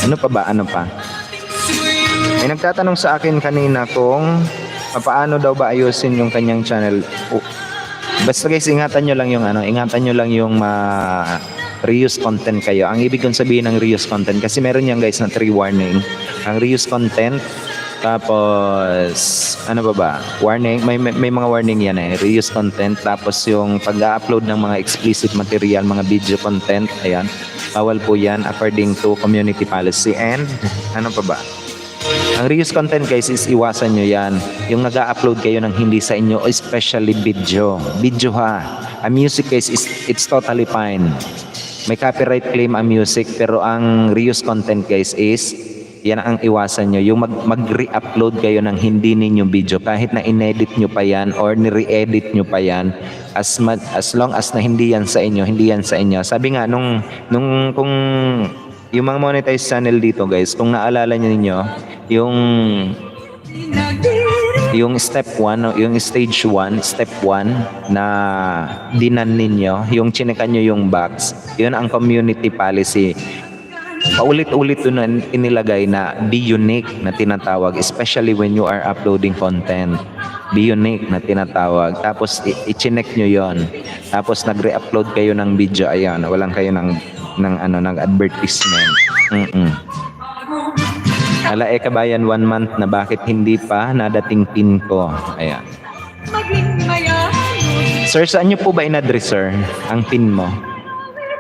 Ano pa ba? Ano pa? May nagtatanong sa akin kanina kung paano daw ba ayusin yung kanyang channel. Basta guys, ingatan nyo lang yung reuse content kayo. Ang ibig kong sabihin ng reuse content, kasi meron yan guys na 3 warning. Ang reuse content, tapos ano ba? Warning, may mga warning yan reuse content, tapos yung pag-upload ng mga explicit material, mga video content, ayan. Bawal po yan according to community policy. And ano pa ba? Ang reuse content guys is iwasan nyo yan. Yung nag-upload kayo ng hindi sa inyo, especially video. Video ha. Ang music guys it's totally fine. May copyright claim ang music, pero ang reuse content guys is yan ang iwasan nyo. Yung mag-re-upload kayo ng hindi ninyong video, kahit na inedit nyo pa yan or ni-re-edit nyo pa yan, as long as na hindi yan sa inyo. Sabi nga nung kung yung mga monetized channel dito guys, kung naalala niyo yung step 1, yung stage 1, step 1 na dinan ninyo, yung chinekan nyo yung box, yun ang community policy. Paulit-ulit doon inilagay na be unique na tinatawag, especially when you are uploading content. Be unique na tinatawag. Tapos i-chinek nyo yon. Tapos nagre-upload kayo ng video, ayan, walang kayo ng advertisement. Ala kabayan, 1 month na, bakit hindi pa nadating pin ko? Ayan. Sir, saan nyo po ba in-address, sir, ang pin mo?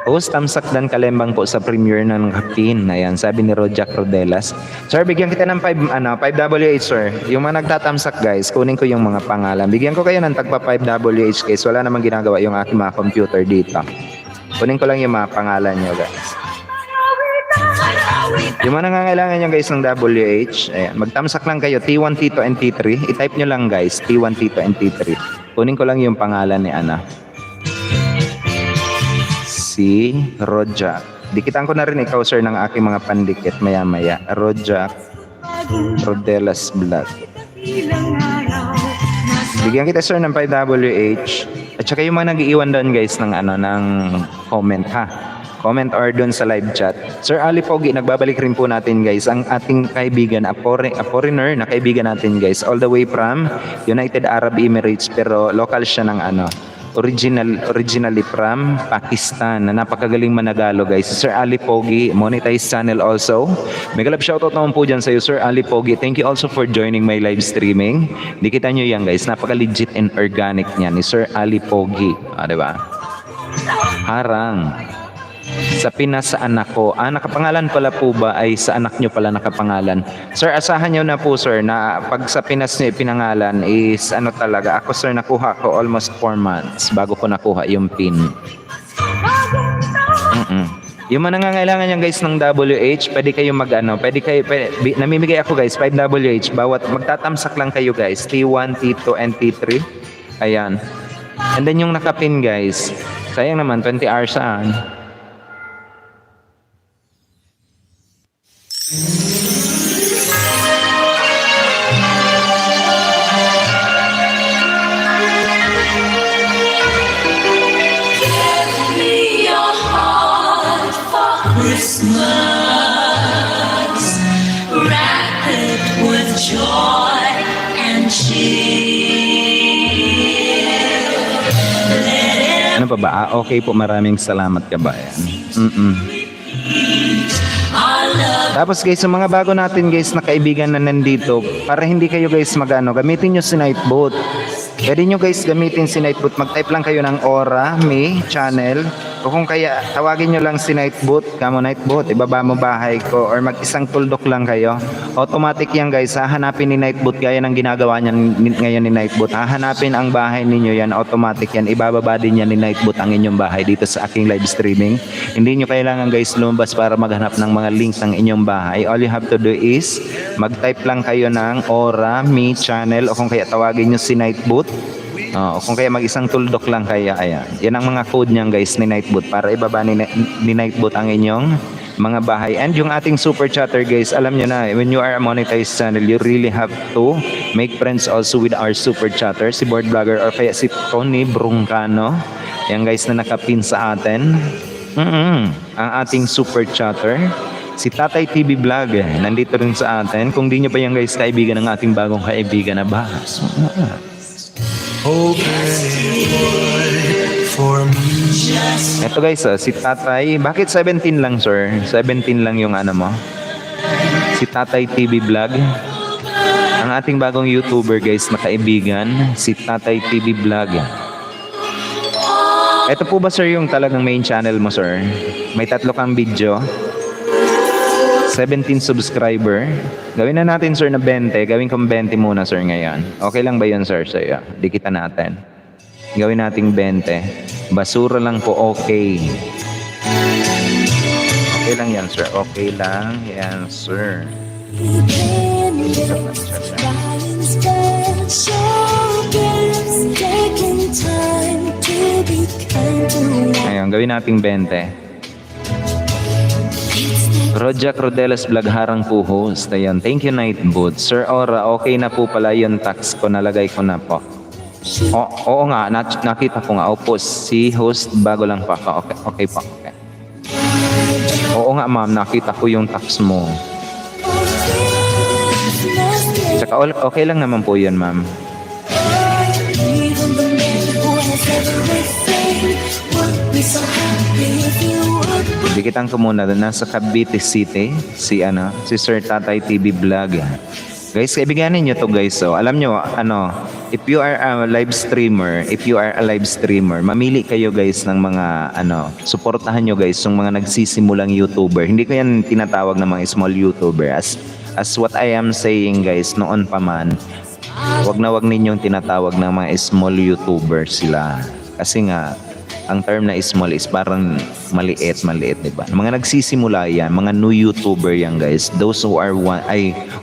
Host, tamsak dan kalembang po sa premiere ng pin. Ayan, sabi ni Rojak Rodelas. Sir, bigyan kita ng 5WH, sir. Yung mga nagtatamsak, guys, kunin ko yung mga pangalan. Bigyan ko kayo ng tagpa 5WH, guys. Wala namang ginagawa yung aking mga computer dito. Kunin ko lang yung mga pangalan nyo, guys. Yung mga nangangailangan nyo, guys, ng WH, ayan, magtamsak lang kayo. T1, Tito, and T3. I-type nyo lang, guys. T1, Tito, and T3. Kunin ko lang yung pangalan ni Ana. Si Rojak. Dikitan ko na rin ikaw, sir, ng aking mga pandikit maya-maya. Rojak Rodelas Vlog. Bigyan kita, sir, ng 5WH. At saka yung mga nag-iiwan doon, guys, ng comment, ha? Comment or doon sa live chat. Sir Ali Pogi, nagbabalik rin po natin, guys, ang ating kaibigan, a foreigner na kaibigan natin, guys, all the way from United Arab Emirates, pero local siya ng originally from Pakistan, na napakagaling managalo, guys. Sir Ali Pogi, monetized channel also. Mega love shoutout naman po dyan sa iyo, Sir Ali Pogi. Thank you also for joining my live streaming. Dikita nyo yan, guys. Napaka-legit and organic niya ni Sir Ali Pogi. Diba? Harang. Sa Pinas sa anak ko. Nakapangalan pala po ba ay sa anak nyo pala nakapangalan? Sir, asahan nyo na po, sir, na pag sa Pinas nyo pinangalan is talaga. Ako, sir, nakuha ko almost 4 months bago ko nakuha yung pin. Yung mga nangangailangan nyo, guys, ng WH, pwede kayo namimigay ako, guys, 5WH. Bawat magtatamsak lang kayo, guys. T1, T2, and T3. Ayan. And then yung nakapin, guys. Sayang naman, 20 hours saan. Christmas. Ano pa ba? Okay po, maraming salamat kabayan. Tapos guys, sa mga bago natin guys na kaibigan na nandito, para hindi kayo guys magano, gamitin nyo si Nightbot. Pwede nyo guys gamitin si Nightbot. Mag-type lang kayo ng Aura, Me, Channel. O kung kaya, tawagin nyo lang si Nightbot. Kamo Nightbot, ibaba mo bahay ko. Or mag-isang tuldok lang kayo. Automatic yan guys. Hahanapin ni Nightbot gaya ng ginagawa niya ngayon ni Nightbot. Hahanapin ang bahay ninyo yan. Automatic yan. Ibababa din yan ni Nightbot ang inyong bahay dito sa aking live streaming. Hindi nyo kailangan guys lumabas para maghanap ng mga links ng inyong bahay. All you have to do is mag-type lang kayo ng Aura, Me, Channel. O kung kaya tawagin nyo si Nightbot. Kung kaya mag-isang tuldok lang kaya, ayan. Yan ang mga code niyan guys ni Nightbot para ibaba ni Nightbot ang inyong mga bahay. And yung ating super chatter guys, alam nyo na, when you are a monetized channel, you really have to make friends also with our super chatter, si Board Vlogger or kaya si Tony Brungcano. Yan guys na nakapin sa atin. Ang ating super chatter. Si Tatay TV Vlog, nandito rin sa atin. Kung di nyo pa yan guys, kaibigan ng ating bagong kaibigan na bahas. Open it wide for me. Ito guys, si Tatay, bakit 17 lang sir? 17 lang yung ano mo? Si Tatay TV Vlog. Ang ating bagong YouTuber guys na kaibigan, si Tatay TV Vlog. Ito po ba sir yung talagang main channel mo sir? May 3 kang video. 17 subscriber. Gawin na natin sir na 20. Gawin kong 20 muna sir ngayon. Okay lang ba yun sir sa'yo? Dikitan natin. Gawin nating 20. Basura lang po okay. Okay lang yan sir. Okay lang yan sir. Ngayon, gawin nating 20. Rojak Rodelas Vlog Harang po host. Ayan, thank you Nightbot. Sir Aura, okay na po pala yung tax ko. Nalagay ko na po. Oo nga, nakita ko nga. Opo, si host bago lang pa. Okay po. Okay. Oo nga ma'am, nakita ko yung tax mo. Tsaka okay lang naman po yun ma'am. Dikitan ko muna nasa Cavite City si Sir Tatay TV Vlog. Guys, kaibiganin niyo to guys. So, alam niyo if you are a live streamer, mamili kayo guys ng mga suportahan niyo guys yung mga nagsisimulang YouTuber. Hindi ko yan tinatawag na mga small YouTuber as what I am saying guys noon pa man. Wag ninyong tinatawag ng mga small YouTuber sila. Kasi nga ang term na small is parang maliit, diba? Mga nagsisimula yan, mga new YouTuber yan guys. Those who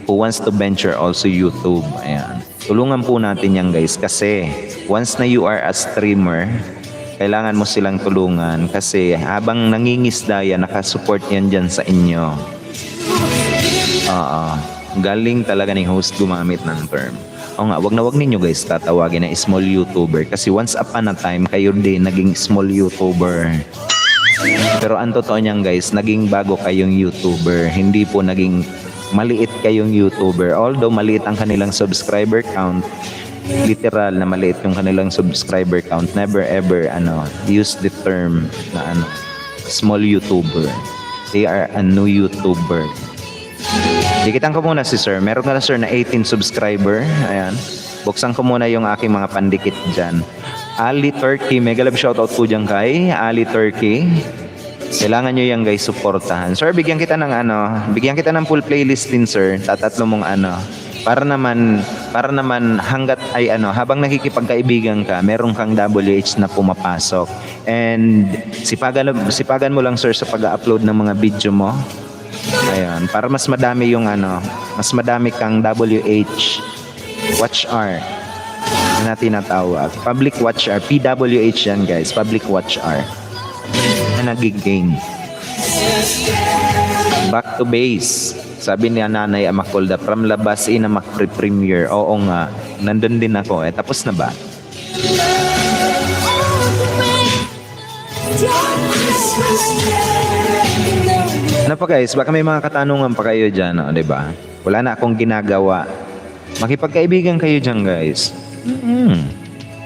wants to venture also YouTube. Ayan. Tulungan po natin yan guys kasi once na you are a streamer, kailangan mo silang tulungan kasi habang nangingisda yan, nakasupport yan dyan sa inyo. Galing talaga ni host gumamit ng term. O nga, wag ninyo guys tatawagin na small YouTuber kasi once upon a time kayo din naging small YouTuber. Pero ang totoo niyan guys, naging bago kayong YouTuber, hindi po naging maliit kayong YouTuber. Although maliit ang kanilang subscriber count, literal na maliit yung kanilang subscriber count, never ever use the term na small YouTuber. They are a new YouTuber. Dikitan ko muna si sir. Meron na sir na 18 subscriber. Ayan. Buksan ko muna yung aking mga pandikit dyan. Ali Turkey. Mega love shoutout po dyan kay Ali Turkey. Kailangan nyo yan guys supportahan. Sir, bigyan kita ng full playlist din sir. Tatatlo mong Para naman hanggat ay habang nakikipagkaibigan ka, meron kang WH na pumapasok. And sipagan mo lang sir sa pag-upload ng mga video mo. Ayan, para mas madami kang WH Watch R na tinatawag. Public Watch R, PWH yan guys, Public Watch R na nagig-gain. Back to base. Sabi niya Nanay Amakolda, from labas in na Premiere. Oo nga, nandun din ako. Tapos na ba? Ano pa guys, baka may mga katanungan pa kayo dyan, diba? Wala na akong ginagawa. Makipagkaibigan kayo dyan guys.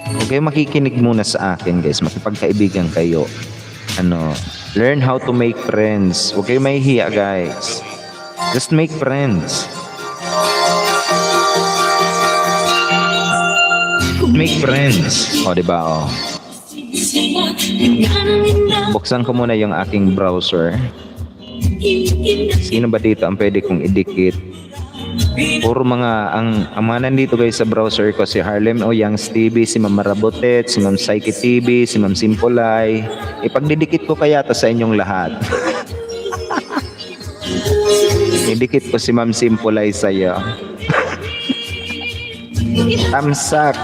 Huwag kayong makikinig muna sa akin, guys. Makipagkaibigan kayo. Learn how to make friends. Huwag kayong mahihiya, guys. Just make friends. Make friends. O, diba, o. Buksan ko muna yung aking browser. Sino ba dito ang pwede kong idikit? Puro mga, ang mga nandito guys sa browser ko, si Harlem Oyang TV, si Ma'am Marabotet, si Ma'am Psyche TV, si Ma'am Simpolay. Ipagdidikit ko kaya to sa inyong lahat. Idikit ko si Ma'am Simpolay sa'yo. Tamsak.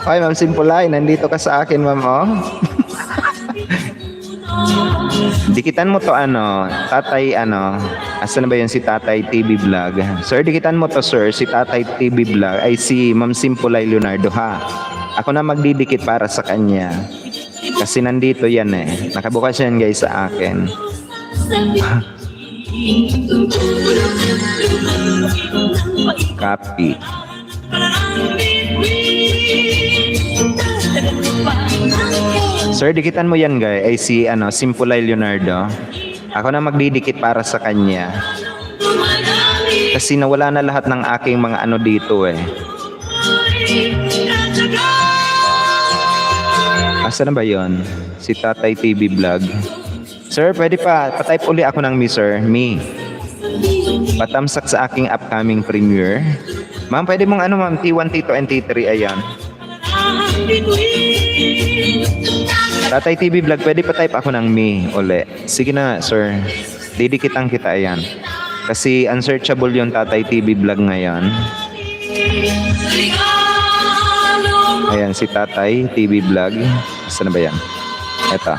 Hoy, Ma'am Simpolay, nandito ka sa akin, Ma'am, oh. Dikitan mo to Tatay asan na ba yun si Tatay TV Vlog? Sir, dikitan mo to sir, si Tatay TV Vlog ay si Ma'am Simpolay Leonardo ha. Ako na magdidikit para sa kanya. Kasi nandito yan Nakabukas yan guys sa akin. Copy. Sir, dikitan mo yan guys ay si Simpolay Leonardo. Ako na magdidikit para sa kanya. Kasi nawala na lahat ng aking mga dito Asa na ba yon? Si Tatay TV Vlog. Sir, pwede pa patype uli ako ng me sir. Me. Patamsak sa aking upcoming premiere. Ma'am, pwede mong ma'am T1, T2, and T3 ayan. Tatay TV Vlog, pwede pa type ako ng me uli. Sige na, sir. Didikitan kita, ayan. Kasi unsearchable yung Tatay TV Vlog ngayon. Ayan, si Tatay TV Vlog. Saan na ba yan? Eto.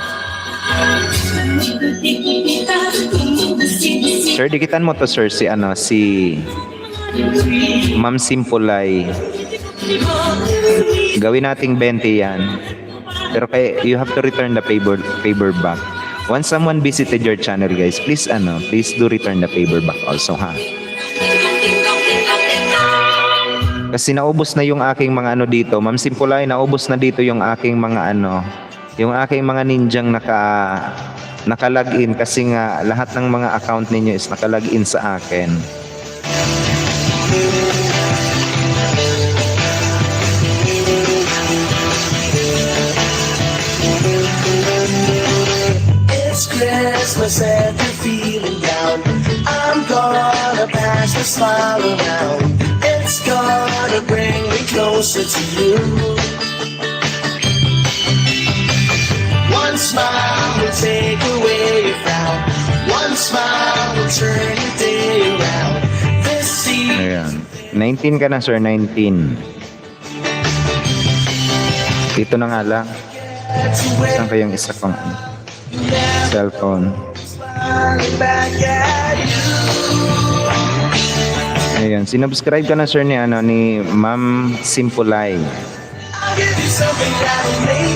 Sir, dikitan mo to, sir, si Ma'am Simpolay. Gawin nating 20 yan. Pero you have to return the favor back. Once someone visited your channel, guys, please do return the favor back also, ha? Kasi naubos na yung aking mga dito. Ma'am Simpolay, naubos na dito yung aking mga yung aking mga ninjang naka-login kasi nga lahat ng mga account ninyo is naka-login sa akin. Christmas and you're feeling down, I'm gonna pass the smile around. It's gonna bring me closer to you. One smile will take away your frown. One smile will turn your day around. This season. Ayan. 19 ka na sir, 19. Dito na nga lang. Saan kayong isa pang cellphone? Ayan, sinubscribe ka na sir ni Ma'am Simpolay.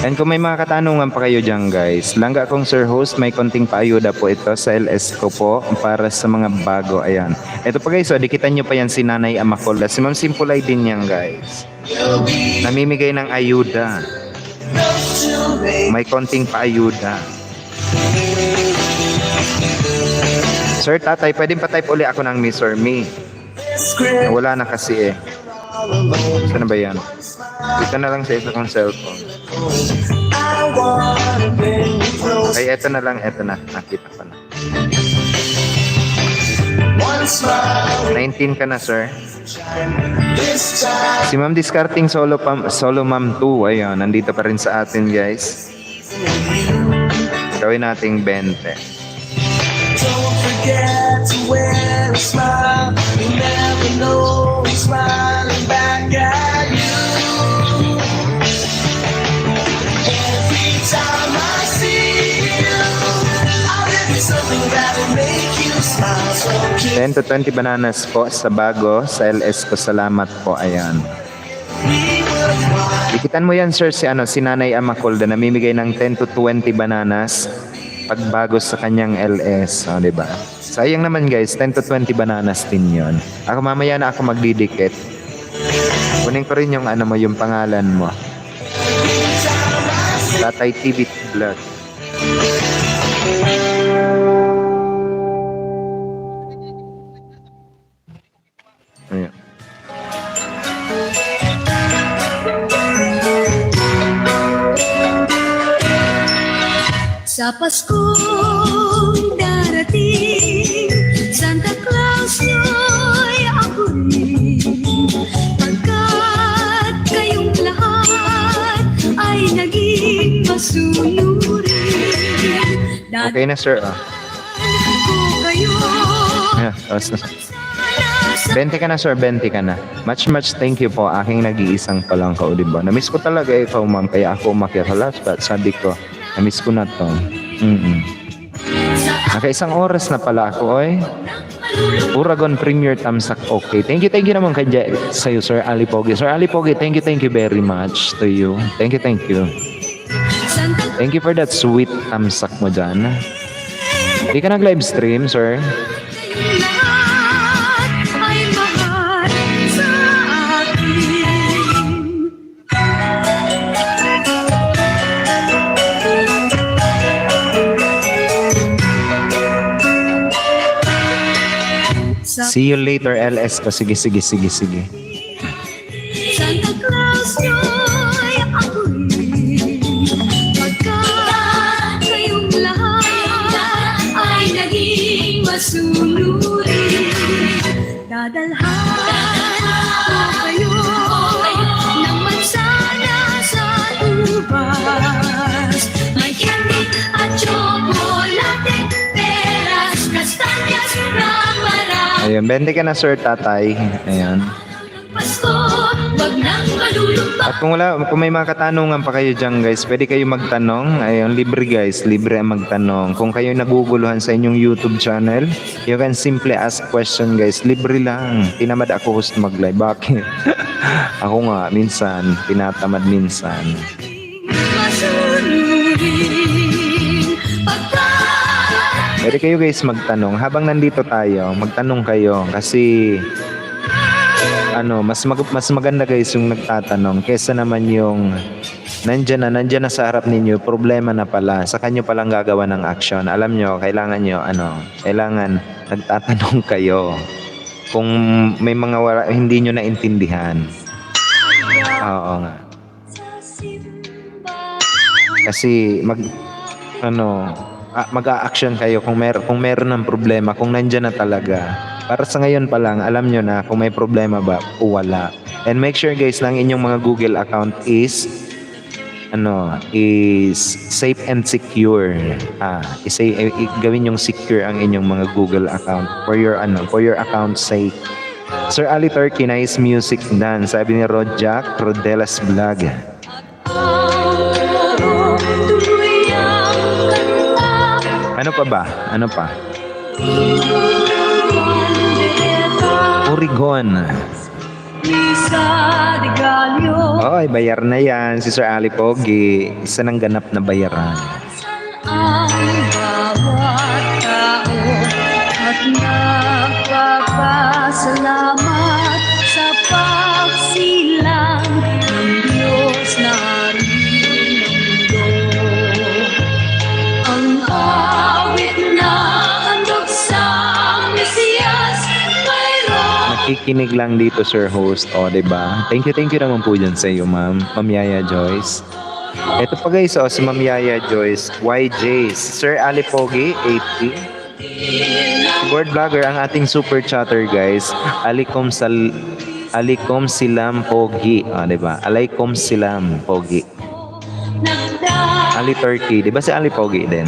And kung may mga katanungan pa kayo dyan guys, langga akong sir host, may konting paayuda po ito sa LS ko po para sa mga bago. Ayan, ito pa guys, dikitan nyo pa yan si Nanay Amacolda. Si Ma'am Simpolay din yan guys, namimigay ng ayuda, may konting paayuda. Sir Tatay, pwedeng pa-type uli ako ng Miss or Me. Wala na kasi Saan ba yan? Dito na lang sa isa kong cellphone. Ay, eto na lang, eto na. Nakita ko na. 19 ka na, sir. Si Ma'am Discarding Solo Ma'am 2. Ayun, nandito pa rin sa atin, guys. Gawin nating 20. Don't forget to wear a smile. You never know who's smiling back at you. Every time I see you, I'll give you something that will make you smile. So 10 to 20 bananas po sa bago sa LS ko. Salamat po. Ayan. Ikitan mo yan, sir, si Nanay Amacolda, namimigay ng 10 to 20 bananas pagbago sa kanyang LS, diba? Sayang naman guys, 10 to 20 bananas din yun. Ako mamaya na ako magdidikit. Kunin ko rin yung yung pangalan mo. Tatay TV Vlog. Ayan. Sa Paskong darating, Santa Claus nyo'y ako'y pagkat kayong lahat ay naging masunurin. Okay na, sir. Ko kayo Yeah, tapos na. 20 ka na, sir. 20 ka na. Much thank you po. Aking nag-iisang palang ka, diba? Na-miss ko talaga ikaw, ma'am. Kaya ako umakyat sa last but sabi ko, na-miss ko na to. Naka-isang oras na pala ako, oy. Uragon Premier Tamsak. Okay. Thank you naman sa'yo, Sir Ali Pogi. Sir Ali Pogi, thank you very much to you. Thank you. Thank you for that sweet tamsak mo dyan. Hindi ka nag-live stream, sir? kayong lahat ay mahal sa akin. Sa See you later, LS ko. Sige. Santa Claus nyo'y ako'y pagkat kayong lahat ay naging masunurin. Dadalhan ko kayo ng mansana sa ubas. May candy at chocolate, peras, kastanyas na marami. Ayun, 20 ka na, sir, tatay. Ayan. Pasko, wag nang malulumpa. At kung may mga katanungan pa kayo dyan, guys, pwede kayo magtanong. Ayun, libre, guys. Libre ang magtanong. Kung kayo naguguluhan sa inyong YouTube channel, you can simply ask question, guys. Libre lang. Tinamad ako host mag-live. Bakit? Ako nga, minsan. Tinatamad minsan. Masunurin pagkat Pwede kayo, guys, magtanong. Habang nandito tayo, magtanong kayo. Kasi mas maganda, guys, yung nagtatanong kesa naman yung nandyan na sa harap ninyo, problema na pala, sa kanyo palang gagawa ng action. Alam nyo, kailangan nagtatanong kayo kung may mga hindi nyo naintindihan. Oo nga. Kasi mag-a-action kayo kung meron ng problema, kung nandyan na talaga. Para sa ngayon pa lang, alam nyo na kung may problema ba o wala. And make sure, guys, lang inyong mga Google account is safe and secure. Gawin yung secure ang inyong mga Google account for your account sake. Sir Ali Turkey, nice music dan. Sabi ni Rodjack, Rodelas Vlog. tuloy ang kanta. Ano pa? Urigon. Lisa de Gallo. Oy, bayar na yan. Si Sir Ali Pogi. Isa ng ganap na bayaran. Ang bawat tao at nagpapasalamat sa pagsilang ng Diyos na mundo. Ang awit na handog sa Mesiyas mayroon. Nakikinig lang dito, Sir Host. O, diba? Thank you naman po dyan sa iyo, Ma'am Yaya Joyce. Ito pa, guys, si Ma'am Yaya Joyce, YJ, Sir Ali Pogi, 80. Board vlogger, ang ating super chatter, guys. Alikom silam Pogi. Diba? Alaikum silam Pogi. Ali Turkey. Diba si Ali Pogi din?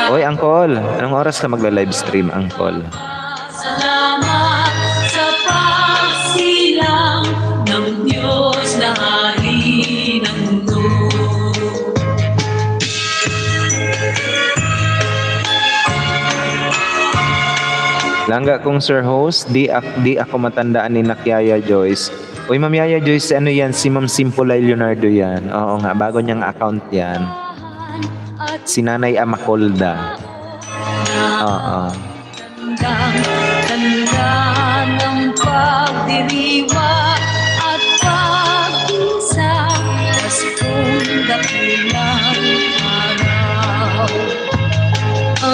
Oy, Angkol. Anong oras ka magla-live stream, Angkol? Salamat sa pagsilang ng Diyos na hari ng mundo. Langga kong Sir Host, di ako matandaan ni Nakyaya Joyce. Uy, Ma'am Yaya Joyce, ano yan? Si Ma'am Simpulay Leonardo yan. Oo nga, bago niyang account yan. Si Nanay Amacolda. Oo. Tanda ng pagdiriwa at pag-isa, Paskong dakila.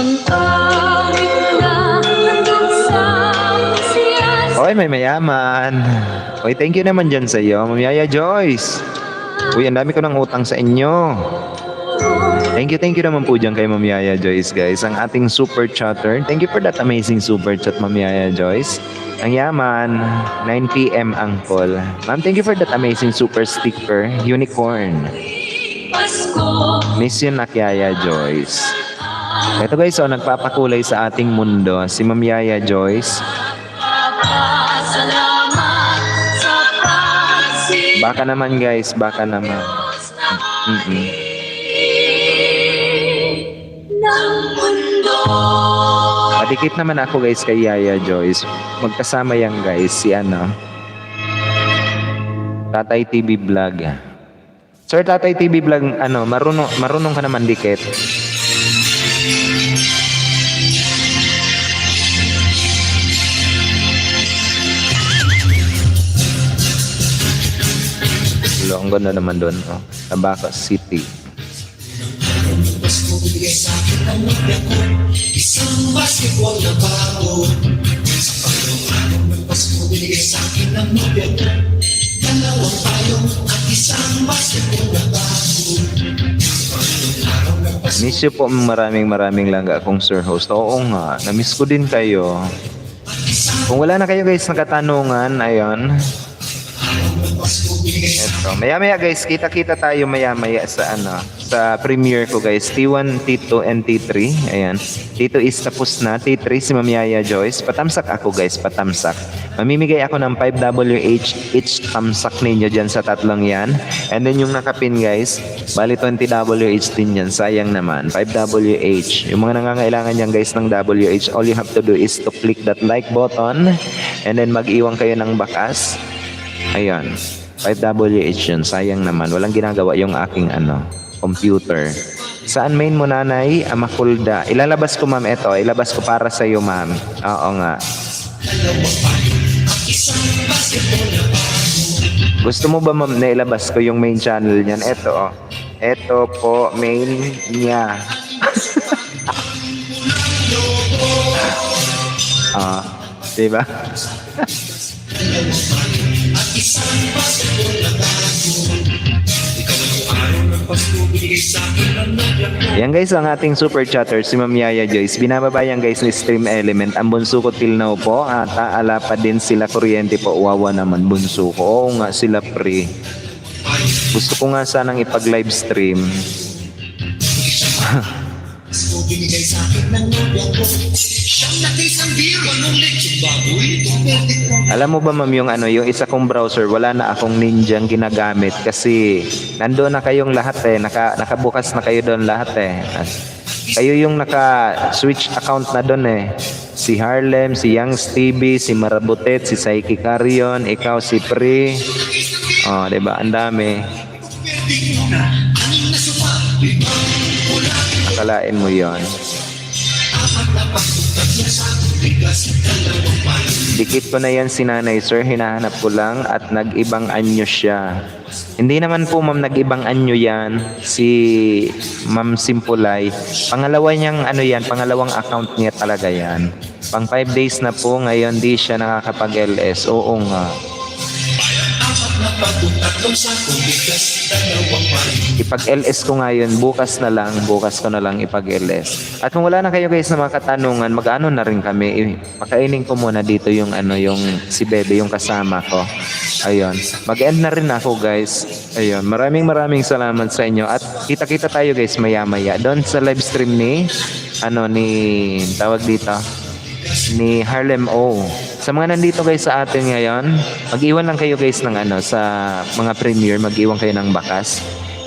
Ang awit na hanggang sa masiyas. Okay, may mayaman. Okay, thank you naman dyan sa iyo, Ma'am Yaya Joyce. Uy, ang dami ko ng utang sa inyo. Thank you naman po dyan kay Ma'am Yaya Joyce, guys. Ang ating super chatter. Thank you for that amazing super chat, Ma'am Yaya Joyce. Ang yaman, 9 p.m. ang call. Ma'am, thank you for that amazing super sticker, unicorn. Pasko. Miss yun, Yaya Joyce. Ito guys, nagpapakulay sa ating mundo, si Ma'am Yaya Joyce. Salamat sa pagsilos Baka naman guys, baka naman. ng mundo. Padikit naman ako guys kay Yaya Joyce. Magkasama yan guys, si Tatay TV Vlog. Sir, Tatay TV Vlog, marunong ka naman dikit. Ang ganda naman doon, Tabaco City. Isang basketball na bago. Sa pagkakaroon ng Pasko, binigay sa akin ng nobya ko. Dalawang payong at isang basketball na bago. Miss you po, maraming langga akong Sir Host. Oo nga, na-miss ko din kayo. Kung wala na kayo guys na katanungan, ayun. Eto, maya guys, kita-kita tayo maya sa premiere ko guys, T1, T2, and T3. Ayan, T2 is tapos na, T3 si Ma'am Yaya Joyce. Patamsak ako guys, patamsak. Mamimigay ako ng 5WH each tamsak ninyo dyan sa tatlong yan. And then yung nakapin guys, bali 20WH din yan, sayang naman, 5WH. Yung mga nangangailangan yan guys ng WH, all you have to do is to click that like button and then mag-iwan kayo ng bakas. Ayun, 5WH yun. Sayang naman. Walang ginagawa yung aking computer. Saan main mo, nanay? Amakulda. Ilalabas ko, ma'am, ito. Ilabas ko para sa iyo, ma'am. Oo nga. Gusto mo ba, ma'am, na ilabas ko yung main channel niyan? Ito, Ito po, main niya. Diba? Yan guys, ang ating super chatter, si Ma'am Yaya Joyce. Binababa yan guys ni Stream Element. Ang bunso ko till now po, taala pa din sila kuryente po. Wawa naman bunso ko. Oo nga, sila pre. Gusto ko nga sanang ipag-live stream. Alam mo ba ma'am yung yung isa kong browser, wala na akong Ninjang ginagamit kasi nandoon na kayong lahat nakabukas na kayo doon lahat Kayo yung naka-switch account na doon Si Harlem, si Young Stevie, si Marabutet, si Saiki Carion, ikaw si Pre. Oh, 'di ba? Ang dami. Akalain mo 'yon. Dikit ko na yan si nanay, sir. Hinahanap ko lang at nag-ibang anyo siya. Hindi naman po ma'am nag-ibang anyo yan. Si Ma'am Simpulay. Pangalawa niyang pangalawang account niya talaga yan. Pang 5 days na po ngayon di siya nakakapag-LS. Oo nga. Ipag-LS ko ngayon, bukas ko na lang ipag-LS. At kung wala na kayo guys na mga katanungan, mag-ano na rin kami. Pakainin ko muna dito yung yung si Bebe, yung kasama ko. Ayun. Mag-end na rin ako guys. Ayun. Maraming salamat sa inyo. At kita-kita tayo guys maya-maya. Doon sa live stream ni tawag dito, ni Harlem O. Sa mga nandito guys sa atin ngayon, mag-iwan lang kayo guys ng sa mga premiere, mag-iwan kayo ng bakas.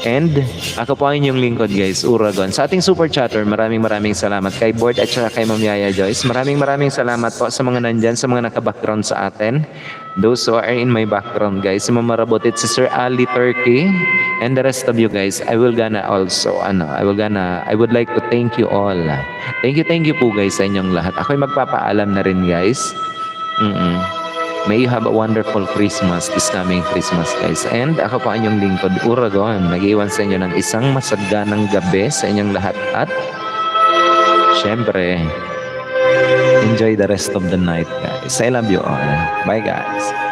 And ako po ang inyong lingkod guys, Uragon. Sa ating super chatter, maraming salamat kay Board at saka kay Ma'am Yaya Joyce. Maraming salamat po sa mga nandyan, sa mga naka-background sa atin. Those who are in my background guys, si Ma'am Marabutit, si Sir Ali Turkey, and the rest of you guys. I would like to thank you all. Thank you po guys sa inyong lahat. Ako'y magpapaalam na rin guys. May you have a wonderful Christmas this coming Christmas guys. And ako po ang inyong lingkod, Uragon. Nag-iwan sa inyo ng isang masaganang gabi sa inyong lahat. At Siyempre, enjoy the rest of the night, guys. I love you all. Bye, guys.